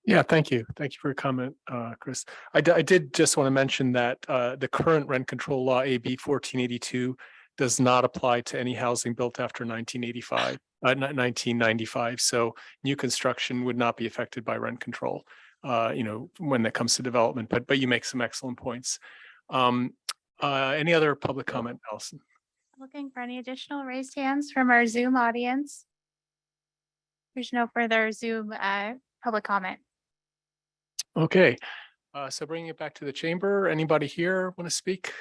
Yeah, thank you. Thank you for your comment, Chris. I did just want to mention that the current rent control law, AB 1482, does not apply to any housing built after 1995. So new construction would not be affected by rent control, when it comes to development. But you make some excellent points. Any other public comment, Allison? Looking for any additional raised hands from our Zoom audience. There's no further Zoom public comment. Okay, so bringing it back to the chamber, anybody here want to speak?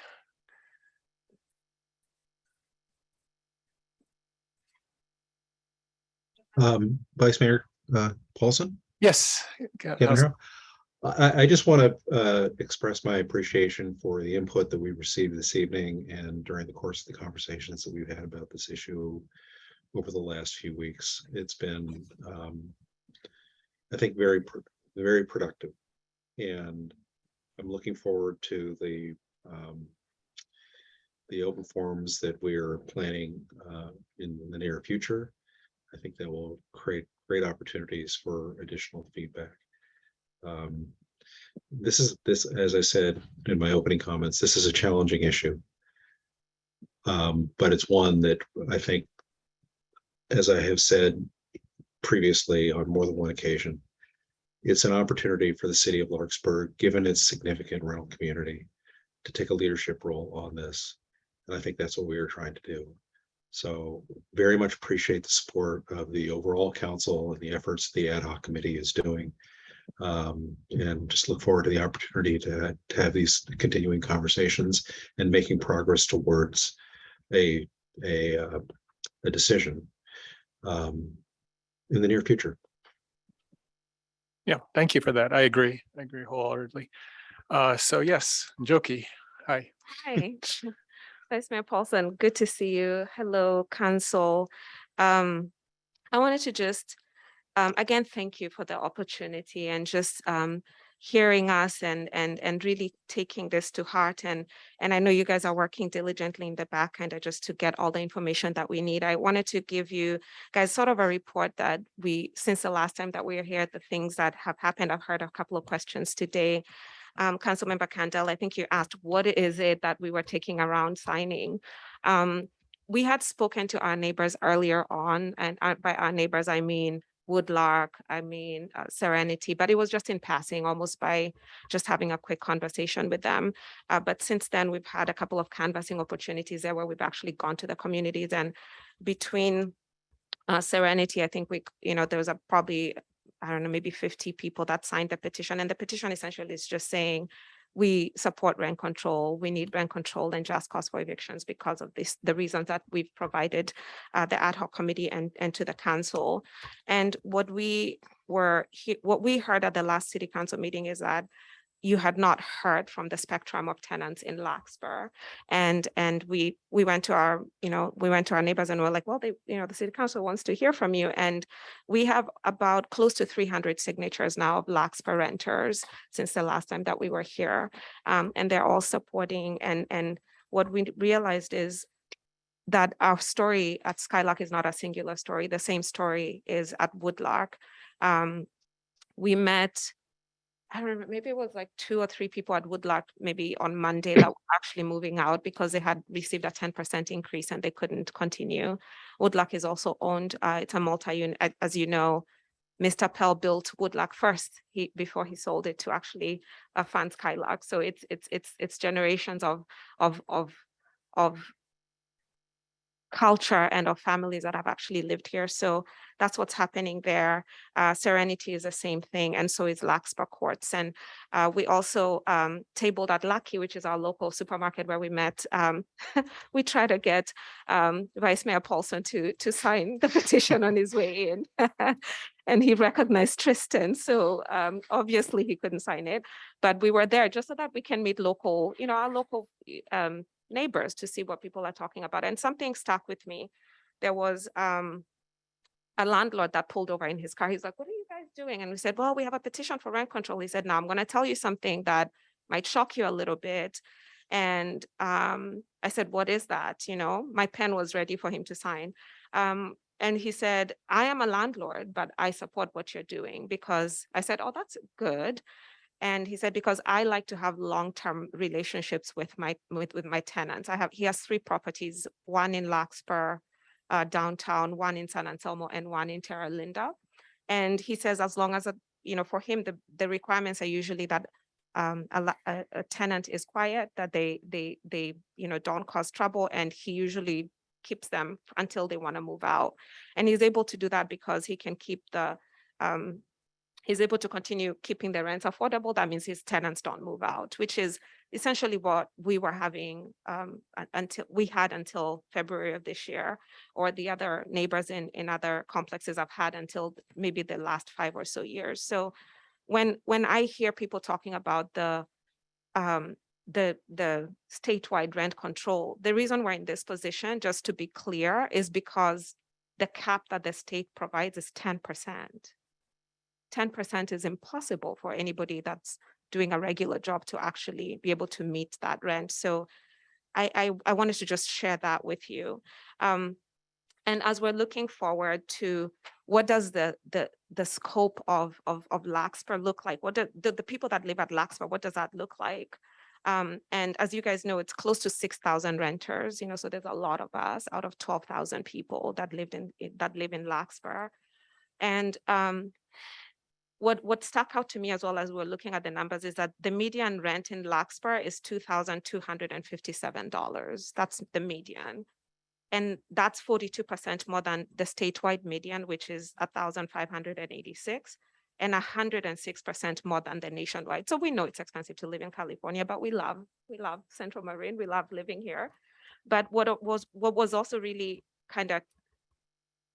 Vice Mayor Paulson? Yes. Kevin Harrell? I just want to express my appreciation for the input that we received this evening and during the course of the conversations that we've had about this issue over the last few weeks. It's been, I think, very productive, and I'm looking forward to the open forums that we're planning in the near future. I think that will create great opportunities for additional feedback. This, as I said in my opening comments, this is a challenging issue, but it's one that I think, as I have said previously on more than one occasion. It's an opportunity for the city of Larkspur, given its significant rental community, to take a leadership role on this. And I think that's what we are trying to do. So very much appreciate the support of the overall council and the efforts the ad hoc committee is doing. And just look forward to the opportunity to have these continuing conversations and making progress towards a decision in the near future. Yeah, thank you for that. I agree. I agree wholeheartedly. So yes, Joki, hi. Hi, Vice Mayor Paulson, good to see you. Hello, Council. I wanted to just, again, thank you for the opportunity and just hearing us and really taking this to heart. And I know you guys are working diligently in the back end just to get all the information that we need. I wanted to give you guys sort of a report that since the last time that we were here, the things that have happened. I've heard a couple of questions today. Councilmember Candel, I think you asked, what is it that we were taking around signing? We had spoken to our neighbors earlier on, and by our neighbors, I mean Woodlark, I mean Serenity, but it was just in passing, almost by just having a quick conversation with them. But since then, we've had a couple of canvassing opportunities there where we've actually gone to the communities, and between Serenity, I think there was probably, I don't know, maybe 50 people that signed the petition. And the petition essentially is just saying, we support rent control. We need rent control and just cause for evictions because of the reasons that we've provided the ad hoc committee and to the council. And what we heard at the last city council meeting is that you had not heard from the spectrum of tenants in Larkspur. And we went to our neighbors and we're like, well, the city council wants to hear from you. And we have about close to 300 signatures now of Larkspur renters since the last time that we were here. And they're all supporting. And what we realized is that our story at Skylark is not a singular story. The same story is at Woodlark. We met, I don't remember, maybe it was like 2 or 3 people at Woodlark, maybe on Monday, that were actually moving out because they had received a 10% increase and they couldn't continue. Woodlark is also owned, it's a multi-unit, as you know. Mr. Pell built Woodlark first before he sold it to actually fund Skylark. So it's generations of culture and of families that have actually lived here. So that's what's happening there. Serenity is the same thing, and so is Larkspur Courts. And we also tabled at Lucky, which is our local supermarket where we met. We tried to get Vice Mayor Paulson to sign the petition on his way in. And he recognized Tristan. So obviously he couldn't sign it, but we were there just so that we can meet local, our local neighbors to see what people are talking about. And something stuck with me. There was a landlord that pulled over in his car. He's like, what are you guys doing? And we said, well, we have a petition for rent control. He said, no, I'm going to tell you something that might shock you a little bit. And I said, what is that? My pen was ready for him to sign. And he said, I am a landlord, but I support what you're doing, because I said, oh, that's good. And he said, because I like to have long-term relationships with my tenants. He has 3 properties, one in Larkspur, downtown, one in San Anselmo, and one in Terra Linda. And he says, as long as, for him, the requirements are usually that a tenant is quiet, that they don't cause trouble, and he usually keeps them until they want to move out. And he's able to do that because he can keep he's able to continue keeping the rents affordable. That means his tenants don't move out, which is essentially what we were having until February of this year, or the other neighbors in other complexes have had until maybe the last 5 or so years. So when I hear people talking about the statewide rent control, the reason we're in this position, just to be clear, is because the cap that the state provides is 10%. 10% is impossible for anybody that's doing a regular job to actually be able to meet that rent. So I wanted to just share that with you. And as we're looking forward to what does the scope of Larkspur look like? What do the people that live at Larkspur, what does that look like? And as you guys know, it's close to 6,000 renters, so there's a lot of us out of 12,000 people that live in Larkspur. And what stuck out to me as well as we're looking at the numbers is that the median rent in Larkspur is $2,257. That's the median. And that's 42% more than the statewide median, which is 1,586, and 106% more than the nationwide. So we know it's expensive to live in California, but we love Central Marin. We love living here. But what was also really kind of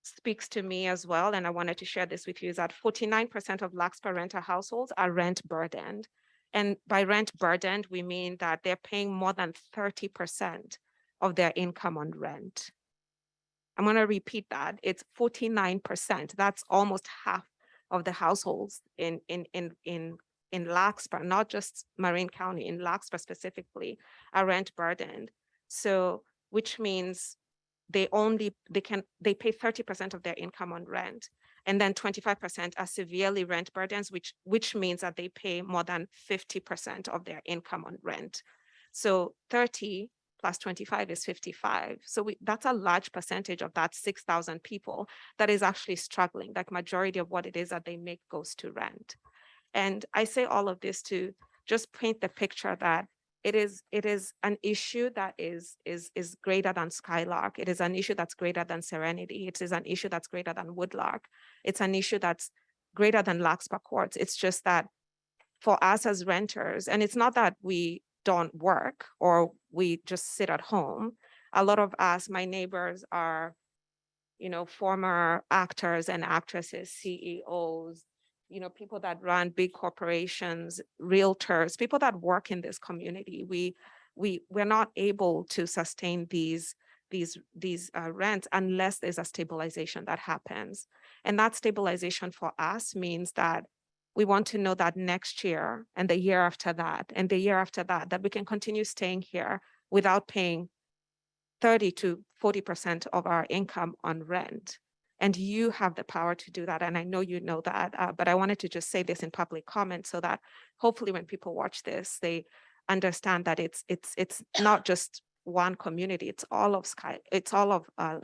speaks to me as well, and I wanted to share this with you, is that 49% of Larkspur renter households are rent burdened. And by rent burdened, we mean that they're paying more than 30% of their income on rent. I'm going to repeat that. It's 49%. That's almost half of the households in Larkspur, not just Marin County, in Larkspur specifically, are rent burdened. So, which means they pay 30% of their income on rent, and then 25% are severely rent burdens, which means that they pay more than 50% of their income on rent. So 30 plus 25 is 55. So that's a large percentage of that 6,000 people that is actually struggling. Like majority of what it is that they make goes to rent. And I say all of this to just paint the picture that it is an issue that is greater than Skylark. It is an issue that's greater than Serenity. It is an issue that's greater than Woodlark. It's an issue that's greater than Larkspur Courts. It's just that for us as renters, and it's not that we don't work or we just sit at home. A lot of us, my neighbors, are, former actors and actresses, CEOs, people that run big corporations, realtors, people that work in this community. We're not able to sustain these rents unless there's a stabilization that happens. And that stabilization for us means that we want to know that next year and the year after that and the year after that, that we can continue staying here without paying 30 to 40% of our income on rent. And you have the power to do that. And I know you know that, but I wanted to just say this in public comment so that hopefully when people watch this, they understand that it's not just one community, it's all of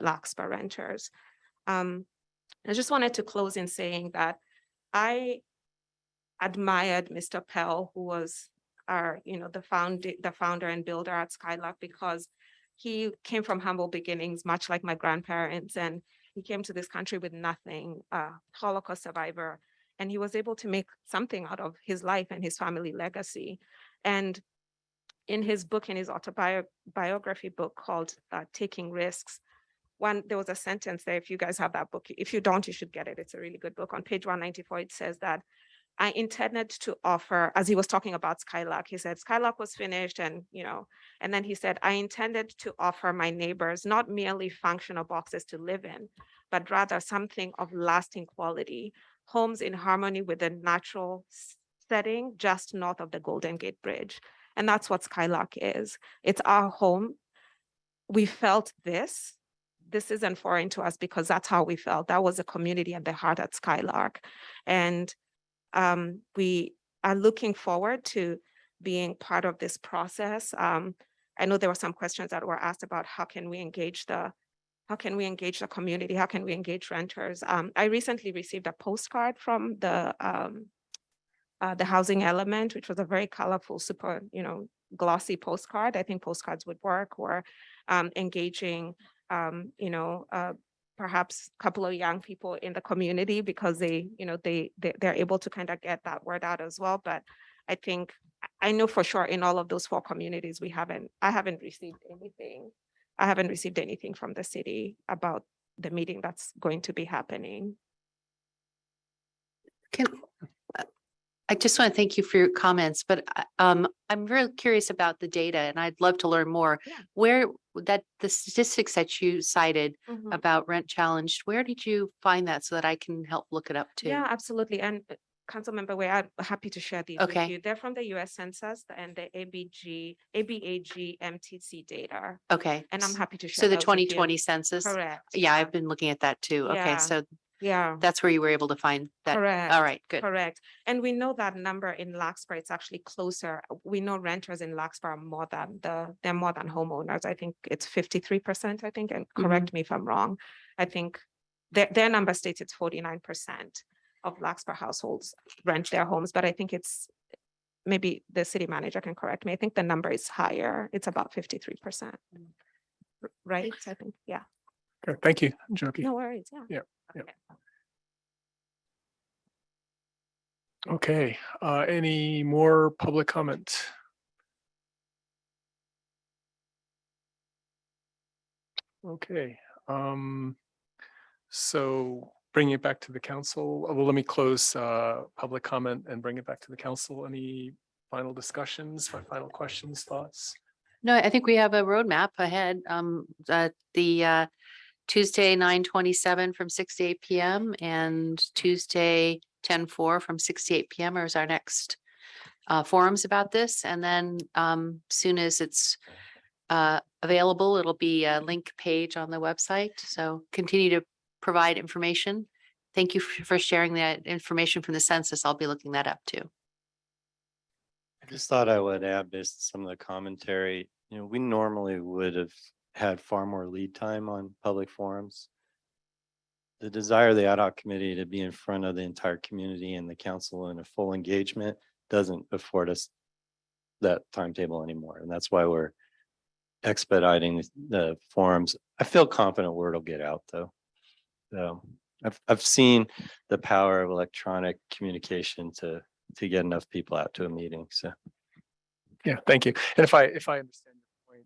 Larkspur renters. I just wanted to close in saying that I admired Mr. Pell, who was the founder and builder at Skylark, because he came from humble beginnings, much like my grandparents, and he came to this country with nothing, Holocaust survivor, and he was able to make something out of his life and his family legacy. And in his book, in his autobiography book called Taking Risks, there was a sentence there, if you guys have that book, if you don't, you should get it. It's a really good book. On page 194, it says that I intended to offer, as he was talking about Skylark, he said, Skylark was finished and then he said, I intended to offer my neighbors not merely functional boxes to live in, but rather something of lasting quality, homes in harmony with the natural setting just north of the Golden Gate Bridge. And that's what Skylark is. It's our home. We felt this. This isn't foreign to us because that's how we felt. That was a community at the heart at Skylark. And we are looking forward to being part of this process. I know there were some questions that were asked about how can we engage the community? How can we engage renters? I recently received a postcard from the housing element, which was a very colorful, super, glossy postcard. I think postcards would work, or engaging, perhaps a couple of young people in the community, because they're able to kind of get that word out as well. But I know for sure in all of those 4 communities, I haven't received anything. I haven't received anything from the city about the meeting that's going to be happening. I just want to thank you for your comments, but I'm really curious about the data and I'd love to learn more. Yeah. Where the statistics that you cited Mhm. about rent challenged, where did you find that so that I can help look it up too? Yeah, absolutely. And Councilmember Way, I'm happy to share these with Okay. you. They're from the US Census and the ABAG MTC data. Okay. And I'm happy to share So the those with you. 2020 census? Correct. Yeah, I've been looking at that too. Okay, Yeah. so Yeah. that's where you were able to find that. Correct. All right, good. Correct. And we know that number in Larkspur, it's actually closer. We know renters in Larkspur are more than homeowners. I think it's 53%, I think, and correct me if I'm wrong. I think their number states it's 49% of Larkspur households rent their homes, but I think it's, maybe the city manager can correct me. I think the number is higher. It's about 53%. Right? I think, yeah. Okay, thank you, Joki. No worries, yeah. Yeah, yeah. Okay, any more public comment? Okay, so bringing it back to the council, well, let me close public comment and bring it back to the council. Any final discussions, final questions, thoughts? No, I think we have a roadmap ahead. The Tuesday, 9/27 from 6 to 8 PM and Tuesday, 10/4 from 6 to 8 PM is our next forums about this. And then soon as it's available, it'll be a link page on the website. So continue to provide information. Thank you for sharing that information from the census. I'll be looking that up too. I just thought I would add, based on some of the commentary, we normally would have had far more lead time on public forums. The desire of the ad hoc committee to be in front of the entire community and the council in a full engagement doesn't afford us that timetable anymore. And that's why we're expediting the forums. I feel confident word will get out though. So I've seen the power of electronic communication to get enough people out to a meeting. So Yeah, thank you. And if I understand your point,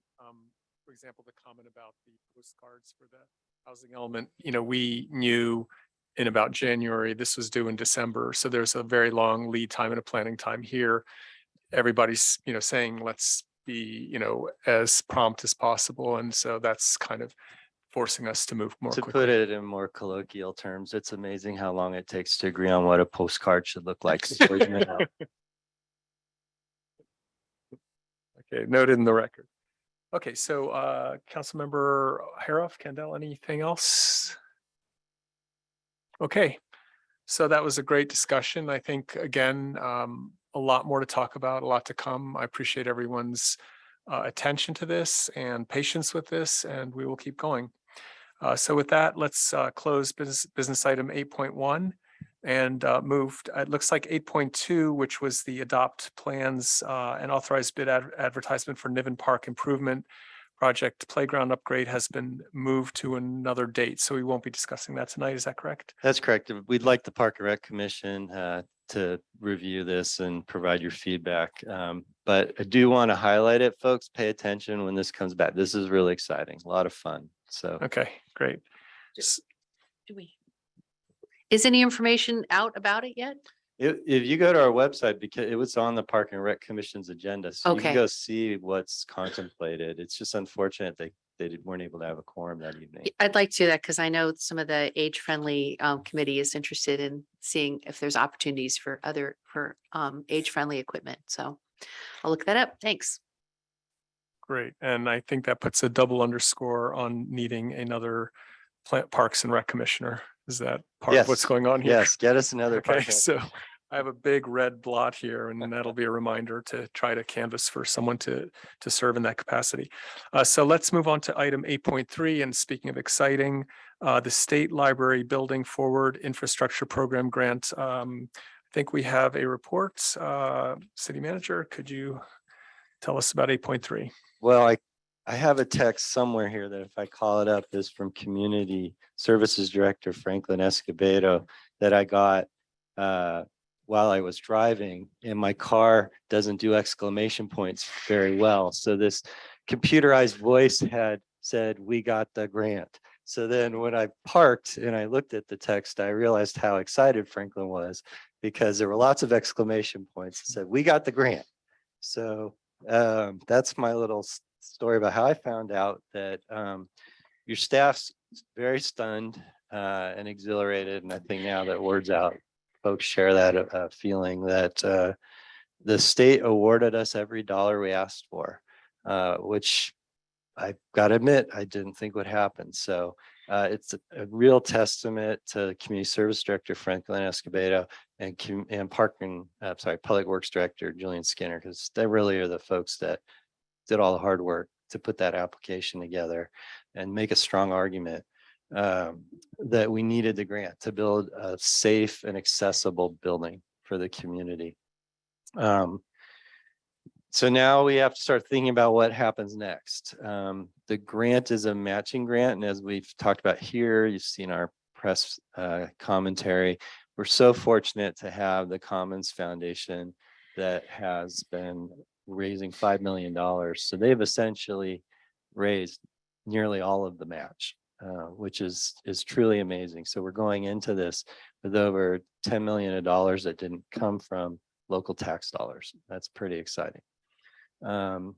for example, the comment about the postcards for the housing element, we knew in about January, this was due in December. So there's a very long lead time and a planning time here. Everybody's, saying, let's be, as prompt as possible. And so that's kind of forcing us to move more to quickly. put it in more colloquial terms, it's amazing how long it takes to agree on what a postcard should look like. Okay, noted in the record. Okay, so Councilmember Haroff, Kendall, anything else? Okay, so that was a great discussion. I think, again, a lot more to talk about, a lot to come. I appreciate everyone's attention to this and patience with this, and we will keep going. So with that, let's close business item 8.1 and moved. It looks like 8.2, which was the adopt plans and authorized bid advertisement for Niven Park Improvement Project Playground Upgrade has been moved to another date. So we won't be discussing that tonight. Is that correct? That's correct. We'd like the Park and Rec Commission to review this and provide your feedback. But I do want to highlight it, folks. Pay attention when this comes back. This is really exciting. A lot of fun. So Okay, great. Is any information out about it yet? if you go to our website, because it was on the Park and Rec Commission's agenda, so you can Okay. go see what's contemplated. It's just unfortunate they weren't able to have a quorum that evening. I'd like to that because I know some of the age-friendly committee is interested in seeing if there's opportunities for age-friendly equipment. So I'll look that up. Thanks. Great. And I think that puts a double underscore on needing another Parks and Rec Commissioner. Is that part of what's Yes. going on here? Yes, get us another. Okay, Park and Rec. so I have a big red blot here and that'll be a reminder to try to canvass for someone to serve in that capacity. So let's move on to item 8.3. And speaking of exciting, the State Library Building Forward Infrastructure Program Grant. I think we have a report. City Manager, could you tell us about 8.3? Well, I have a text somewhere here that if I call it up is from Community Services Director Franklin Escobedo that I got while I was driving, and my car doesn't do exclamation points very well. So this computerized voice had said, "We got the grant." So then when I parked and I looked at the text, I realized how excited Franklin was because there were lots of exclamation points. It said, "We got the grant." So that's my little story about how I found out that your staff's very stunned and exhilarated. And I think now that word's out, folks share that feeling that the state awarded us every dollar we asked for, which I got to admit, I didn't think would happen. So it's a real testament to Community Service Director Franklin Escobedo and Public Works Director Julian Skinner, because they really are the folks that did all the hard work to put that application together and make a strong argument that we needed the grant to build a safe and accessible building for the community. So now we have to start thinking about what happens next. The grant is a matching grant, and as we've talked about here, you've seen our press commentary. We're so fortunate to have the Commons Foundation that has been raising $5 million. So they've essentially raised nearly all of the match, which is truly amazing. So we're going into this with over $10 million of dollars that didn't come from local tax dollars. That's pretty exciting. But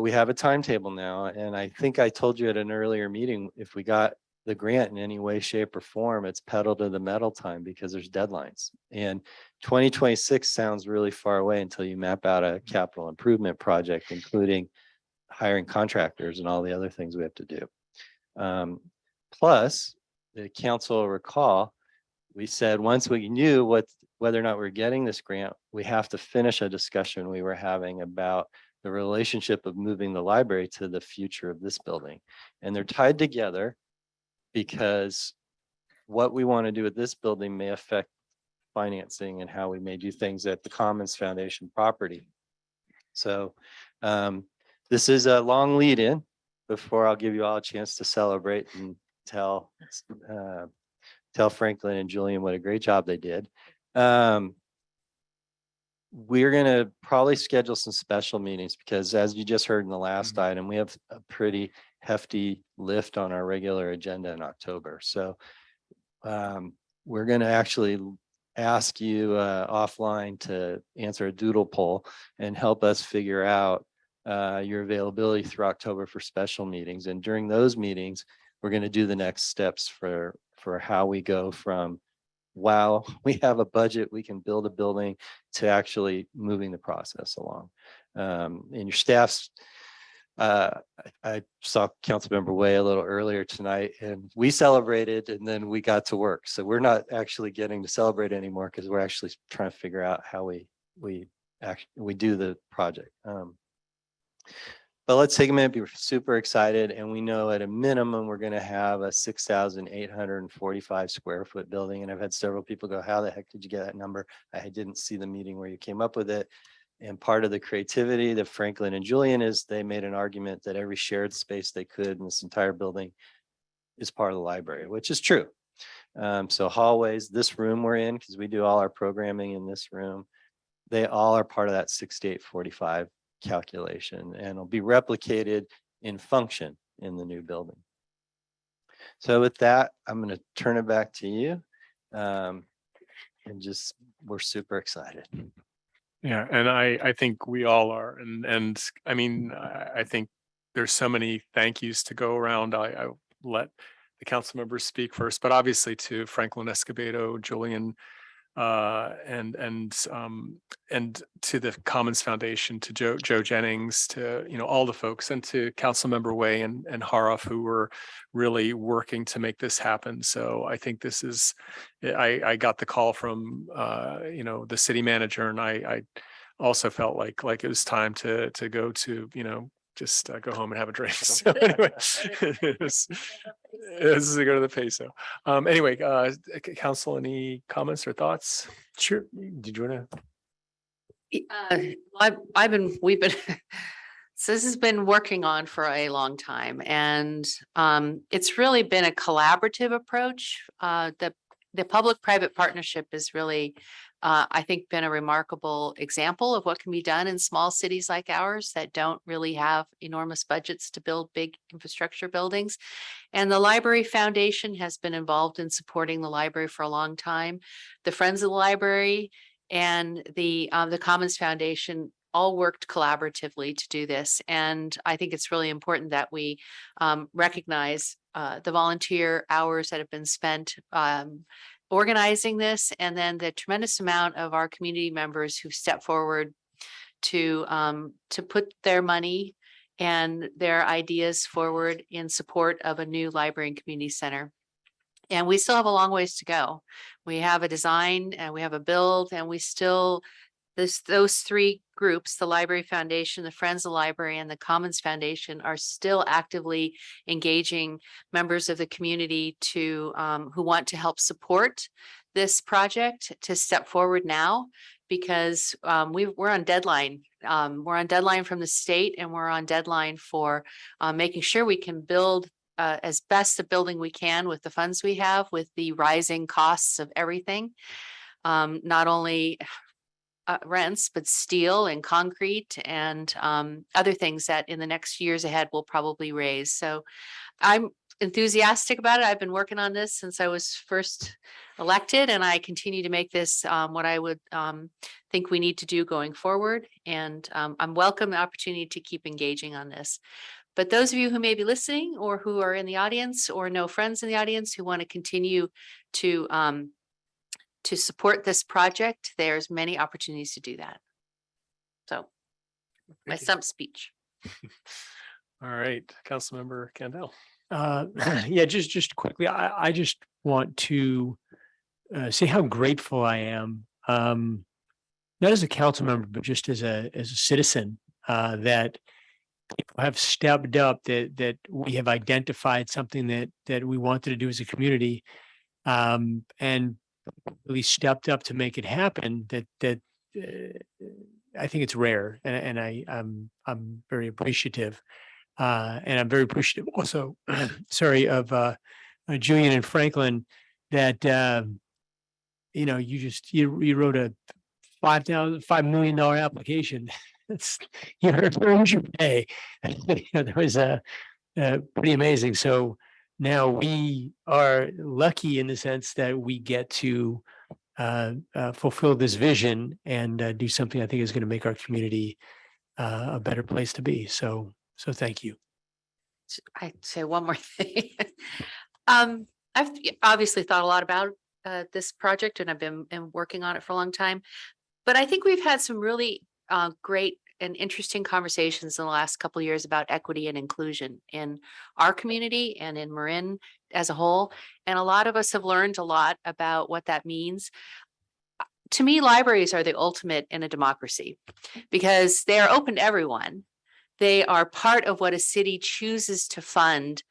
we have a timetable now, and I think I told you at an earlier meeting, if we got the grant in any way, shape, or form, it's pedal to the metal time because there's deadlines. And 2026 sounds really far away until you map out a capital improvement project, including hiring contractors and all the other things we have to do. Plus, the council will recall, we said once we knew whether or not we're getting this grant, we have to finish a discussion we were having about the relationship of moving the library to the future of this building. And they're tied together because what we want to do with this building may affect financing and how we may do things at the Commons Foundation property. So this is a long lead in before I'll give you all a chance to celebrate and tell Franklin and Julian what a great job they did. We're going to probably schedule some special meetings because, as you just heard in the last item, we have a pretty hefty lift on our regular agenda in October. So we're going to actually ask you offline to answer a doodle poll and help us figure out your availability through October for special meetings. And during those meetings, we're going to do the next steps for how we go from, wow, we have a budget, we can build a building, to actually moving the process along. And your staff's, I saw Councilmember Way a little earlier tonight, and we celebrated and then we got to work. So we're not actually getting to celebrate anymore because we're actually trying to figure out how we do the project. But let's take a minute, be super excited. And we know at a minimum, we're going to have a 6,845 square foot building. And I've had several people go, how the heck did you get that number? I didn't see the meeting where you came up with it. And part of the creativity that Franklin and Julian is they made an argument that every shared space they could in this entire building is part of the library, which is true. So hallways, this room we're in, because we do all our programming in this room, they all are part of that 6,845 calculation, and it'll be replicated in function in the new building. So with that, I'm going to turn it back to you. And just, we're super excited. Yeah, and I think we all are. And I mean, I think there's so many thank yous to go around. I let the council members speak first, but obviously to Franklin Escobedo, Julian, and to the Commons Foundation, to Joe Jennings, to all the folks, and to Councilmember Way and Haraf, who were really working to make this happen. So I think this is, I got the call from the city manager, and I also felt like it was time to go to just go home and have a drink. So anyway, this is to go to the Peso. Anyway, council, any comments or thoughts? Sure. Did you want to? We've been, so this has been working on for a long time, and it's really been a collaborative approach. The public-private partnership is really, I think, been a remarkable example of what can be done in small cities like ours that don't really have enormous budgets to build big infrastructure buildings. And the Library Foundation has been involved in supporting the library for a long time. The Friends of the Library and the Commons Foundation all worked collaboratively to do this. And I think it's really important that we recognize the volunteer hours that have been spent organizing this, and then the tremendous amount of our community members who step forward to put their money and their ideas forward in support of a new library and community center. And we still have a long ways to go. We have a design and we have a build, and we still those three groups, the Library Foundation, the Friends of the Library, and the Commons Foundation, are still actively engaging members of the community to who want to help support this project to step forward now, because we're on deadline. We're on deadline from the state, and we're on deadline for making sure we can build as best a building we can with the funds we have, with the rising costs of everything. Not only rents, but steel and concrete and other things that in the next years ahead will probably raise. So I'm enthusiastic about it. I've been working on this since I was first elected, and I continue to make this what I would think we need to do going forward. And I'm welcome the opportunity to keep engaging on this. But those of you who may be listening, or who are in the audience, or know friends in the audience who want to continue to support this project, there's many opportunities to do that. So my stump speech. All right, Councilmember Candell. Yeah, just quickly, I just want to say how grateful I am, not as a council member, but just as a citizen, that people have stepped up, that we have identified something that we wanted to do as a community, and really stepped up to make it happen. That I think it's rare, and I'm very appreciative. And I'm very appreciative also, sorry, of Julian and Franklin, that you wrote a $5 million application. It's earned your pay. That was pretty amazing. So now we are lucky in the sense that we get to fulfill this vision and do something I think is going to make our community a better place to be. So thank you. I'd say one more thing. I've obviously thought a lot about this project, and I've been working on it for a long time. But I think we've had some really great and interesting conversations in the last couple of years about equity and inclusion in our community and in Marin as a whole. And a lot of us have learned a lot about what that means. To me, libraries are the ultimate in a democracy because they are open to everyone. They are part of what a city chooses to fund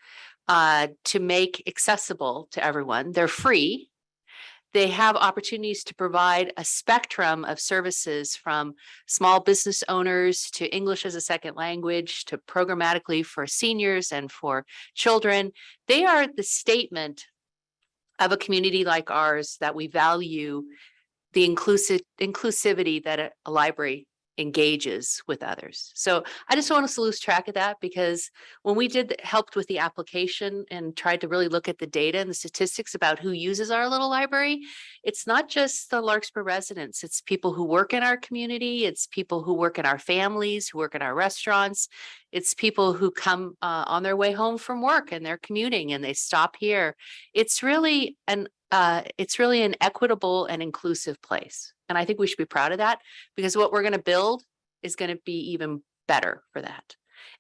to make accessible to everyone. They're free. They have opportunities to provide a spectrum of services, from small business owners to English as a second language to programmatically for seniors and for children. They are the statement of a community like ours that we value the inclusivity that a library engages with others. So I just want us to lose track of that, because when we helped with the application and tried to really look at the data and the statistics about who uses our little library, it's not just the Larkspur residents. It's people who work in our community. It's people who work in our families, who work in our restaurants. It's people who come on their way home from work and they're commuting and they stop here. It's really an equitable and inclusive place. And I think we should be proud of that, because what we're going to build is going to be even better for that.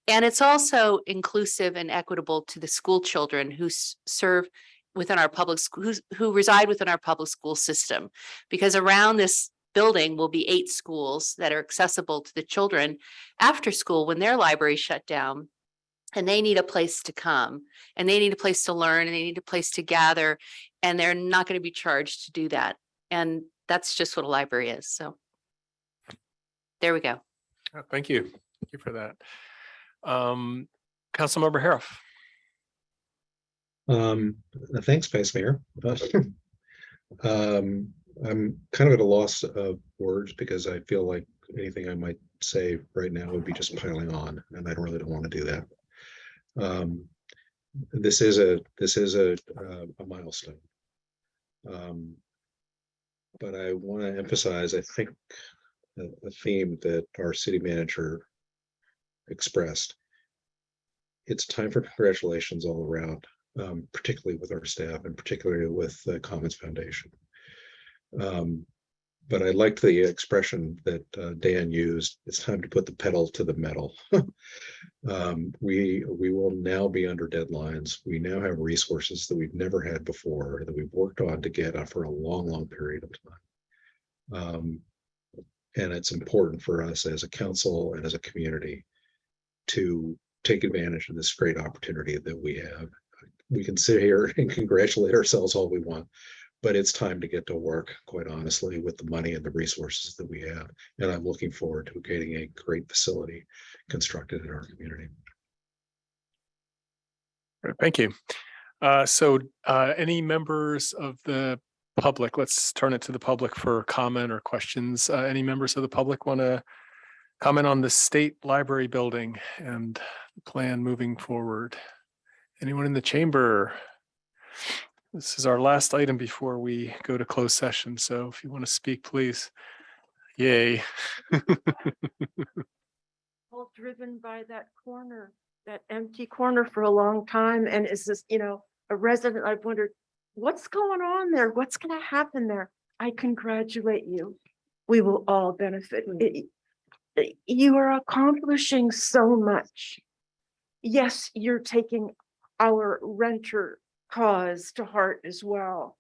And it's also inclusive and equitable to the school children who serve within our public school, who reside within our public school system, because around this building will be 8 schools that are accessible to the children after school when their library shut down. And they need a place to come, and they need a place to learn, and they need a place to gather, and they're not going to be charged to do that. And that's just what a library is. So there we go. Thank you. Thank you for that. Councilmember Hariff. Thanks, Vice Mayor. I'm kind of at a loss of words because I feel like anything I might say right now would be just piling on, and I really don't want to do that. This is a milestone. But I want to emphasize, I think, a theme that our city manager expressed. It's time for congratulations all around, particularly with our staff and particularly with the Commons Foundation. But I liked the expression that Dan used. It's time to put the pedal to the metal. We will now be under deadlines. We now have resources that we've never had before, that we've worked on to get for a long period of time. And it's important for us as a council and as a community to take advantage of this great opportunity that we have. We can sit here and congratulate ourselves all we want, but it's time to get to work, quite honestly, with the money and the resources that we have. And I'm looking forward to getting a great facility constructed in our community. Great, thank you. Any members of the public, let's turn it to the public for comment or questions. Any members of the public want to comment on the state library building and the plan moving forward? Anyone in the chamber? This is our last item before we go to closed session. So if you want to speak, please. Yay. All driven by that corner, that empty corner for a long time. And is this, a resident, I've wondered, what's going on there? What's going to happen there? I congratulate you. We will all benefit. You are accomplishing so much. Yes, you're taking our renter cause to heart as well.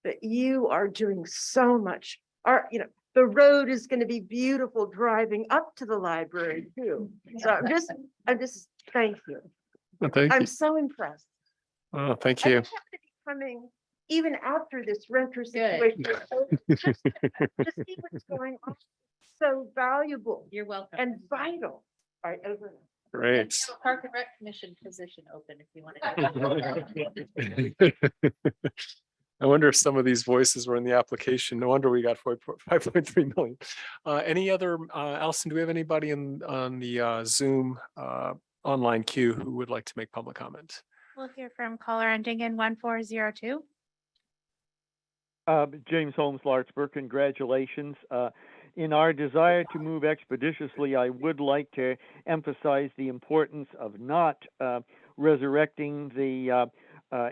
But you are doing so much. The road is going to be beautiful driving up to the library too. So I'm just thank you. Well, thank I'm you. so impressed. Oh, thank I you. just have to be coming even after this renter situation. Just see what's going on. So valuable. You're welcome. And vital. All right, over. Great. Park and Rec Commission position open if you want I wonder if some of these voices were in the application. No wonder we got 5.3 million. Any other, Allison, do we have anybody on the Zoom online queue who would like to make public comment? We'll hear from caller ending in 1402. James Holmes, Larkspur, congratulations. In our desire to move expeditiously, I would like to emphasize the importance of not resurrecting the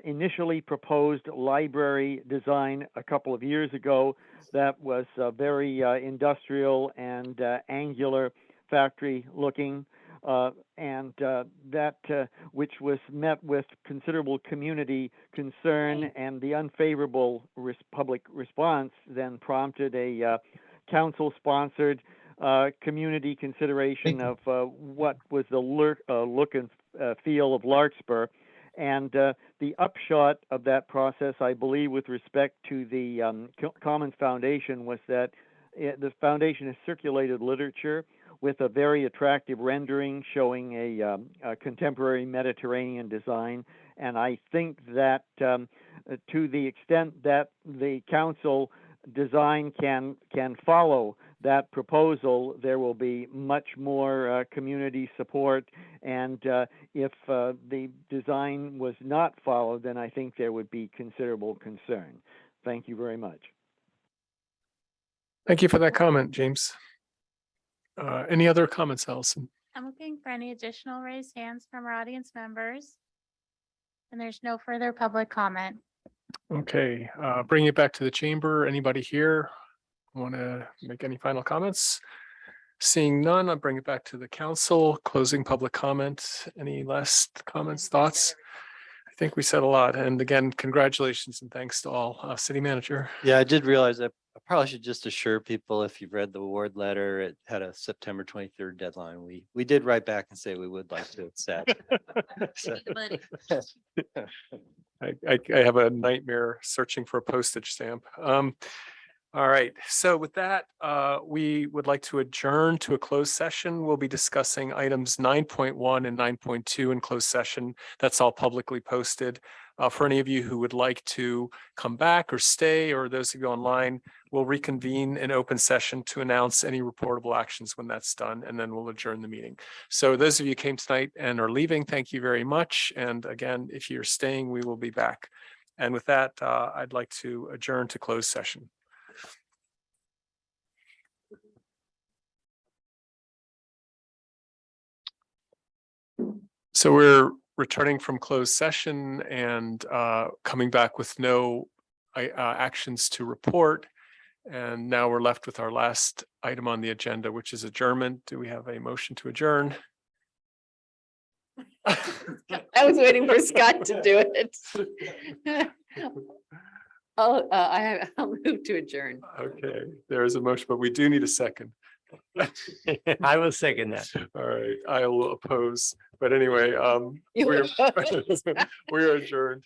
initially proposed library design a couple of years ago. That was very industrial and angular, factory looking, and that which was met with considerable community concern, and the unfavorable public response then prompted a council-sponsored community consideration of what was the look and feel of Larkspur. And the upshot of that process, I believe, with respect to the Commons Foundation, was that the foundation has circulated literature with a very attractive rendering showing a contemporary Mediterranean design. And I think that to the extent that the council design can follow that proposal, there will be much more community support. And if the design was not followed, then I think there would be considerable concern. Thank you very much. Thank you for that comment, James. Any other comments, Allison? I'm looking for any additional raised hands from our audience members. And there's no further public comment. Okay, bring it back to the chamber. Anybody here want to make any final comments? Seeing none, I'll bring it back to the council. Closing public comment. Any last comments, thoughts? I think we said a lot. And again, congratulations and thanks to all. City Manager. Yeah, I did realize that I probably should just assure people, if you've read the award letter, it had a September 23rd deadline. We did write back and say we would like to accept. So- I have a nightmare searching for a postage stamp. All right, so with that, we would like to adjourn to a closed session. We'll be discussing items 9.1 and 9.2 in closed session. That's all publicly posted. For any of you who would like to come back or stay, or those of you online, we'll reconvene in open session to announce any reportable actions when that's done, and then we'll adjourn the meeting. So those of you who came tonight and are leaving, thank you very much. And again, if you're staying, we will be back. And with that, I'd like to adjourn to closed session. So we're returning from closed session and coming back with no actions to report. And now we're left with our last item on the agenda, which is adjournment. Do we have a motion to adjourn? I was waiting for Scott to do it. I'll move to adjourn. Okay, there is a motion, but we do need a second. I will second that. All right, I will oppose, but anyway, You we're oppose. we're adjourned.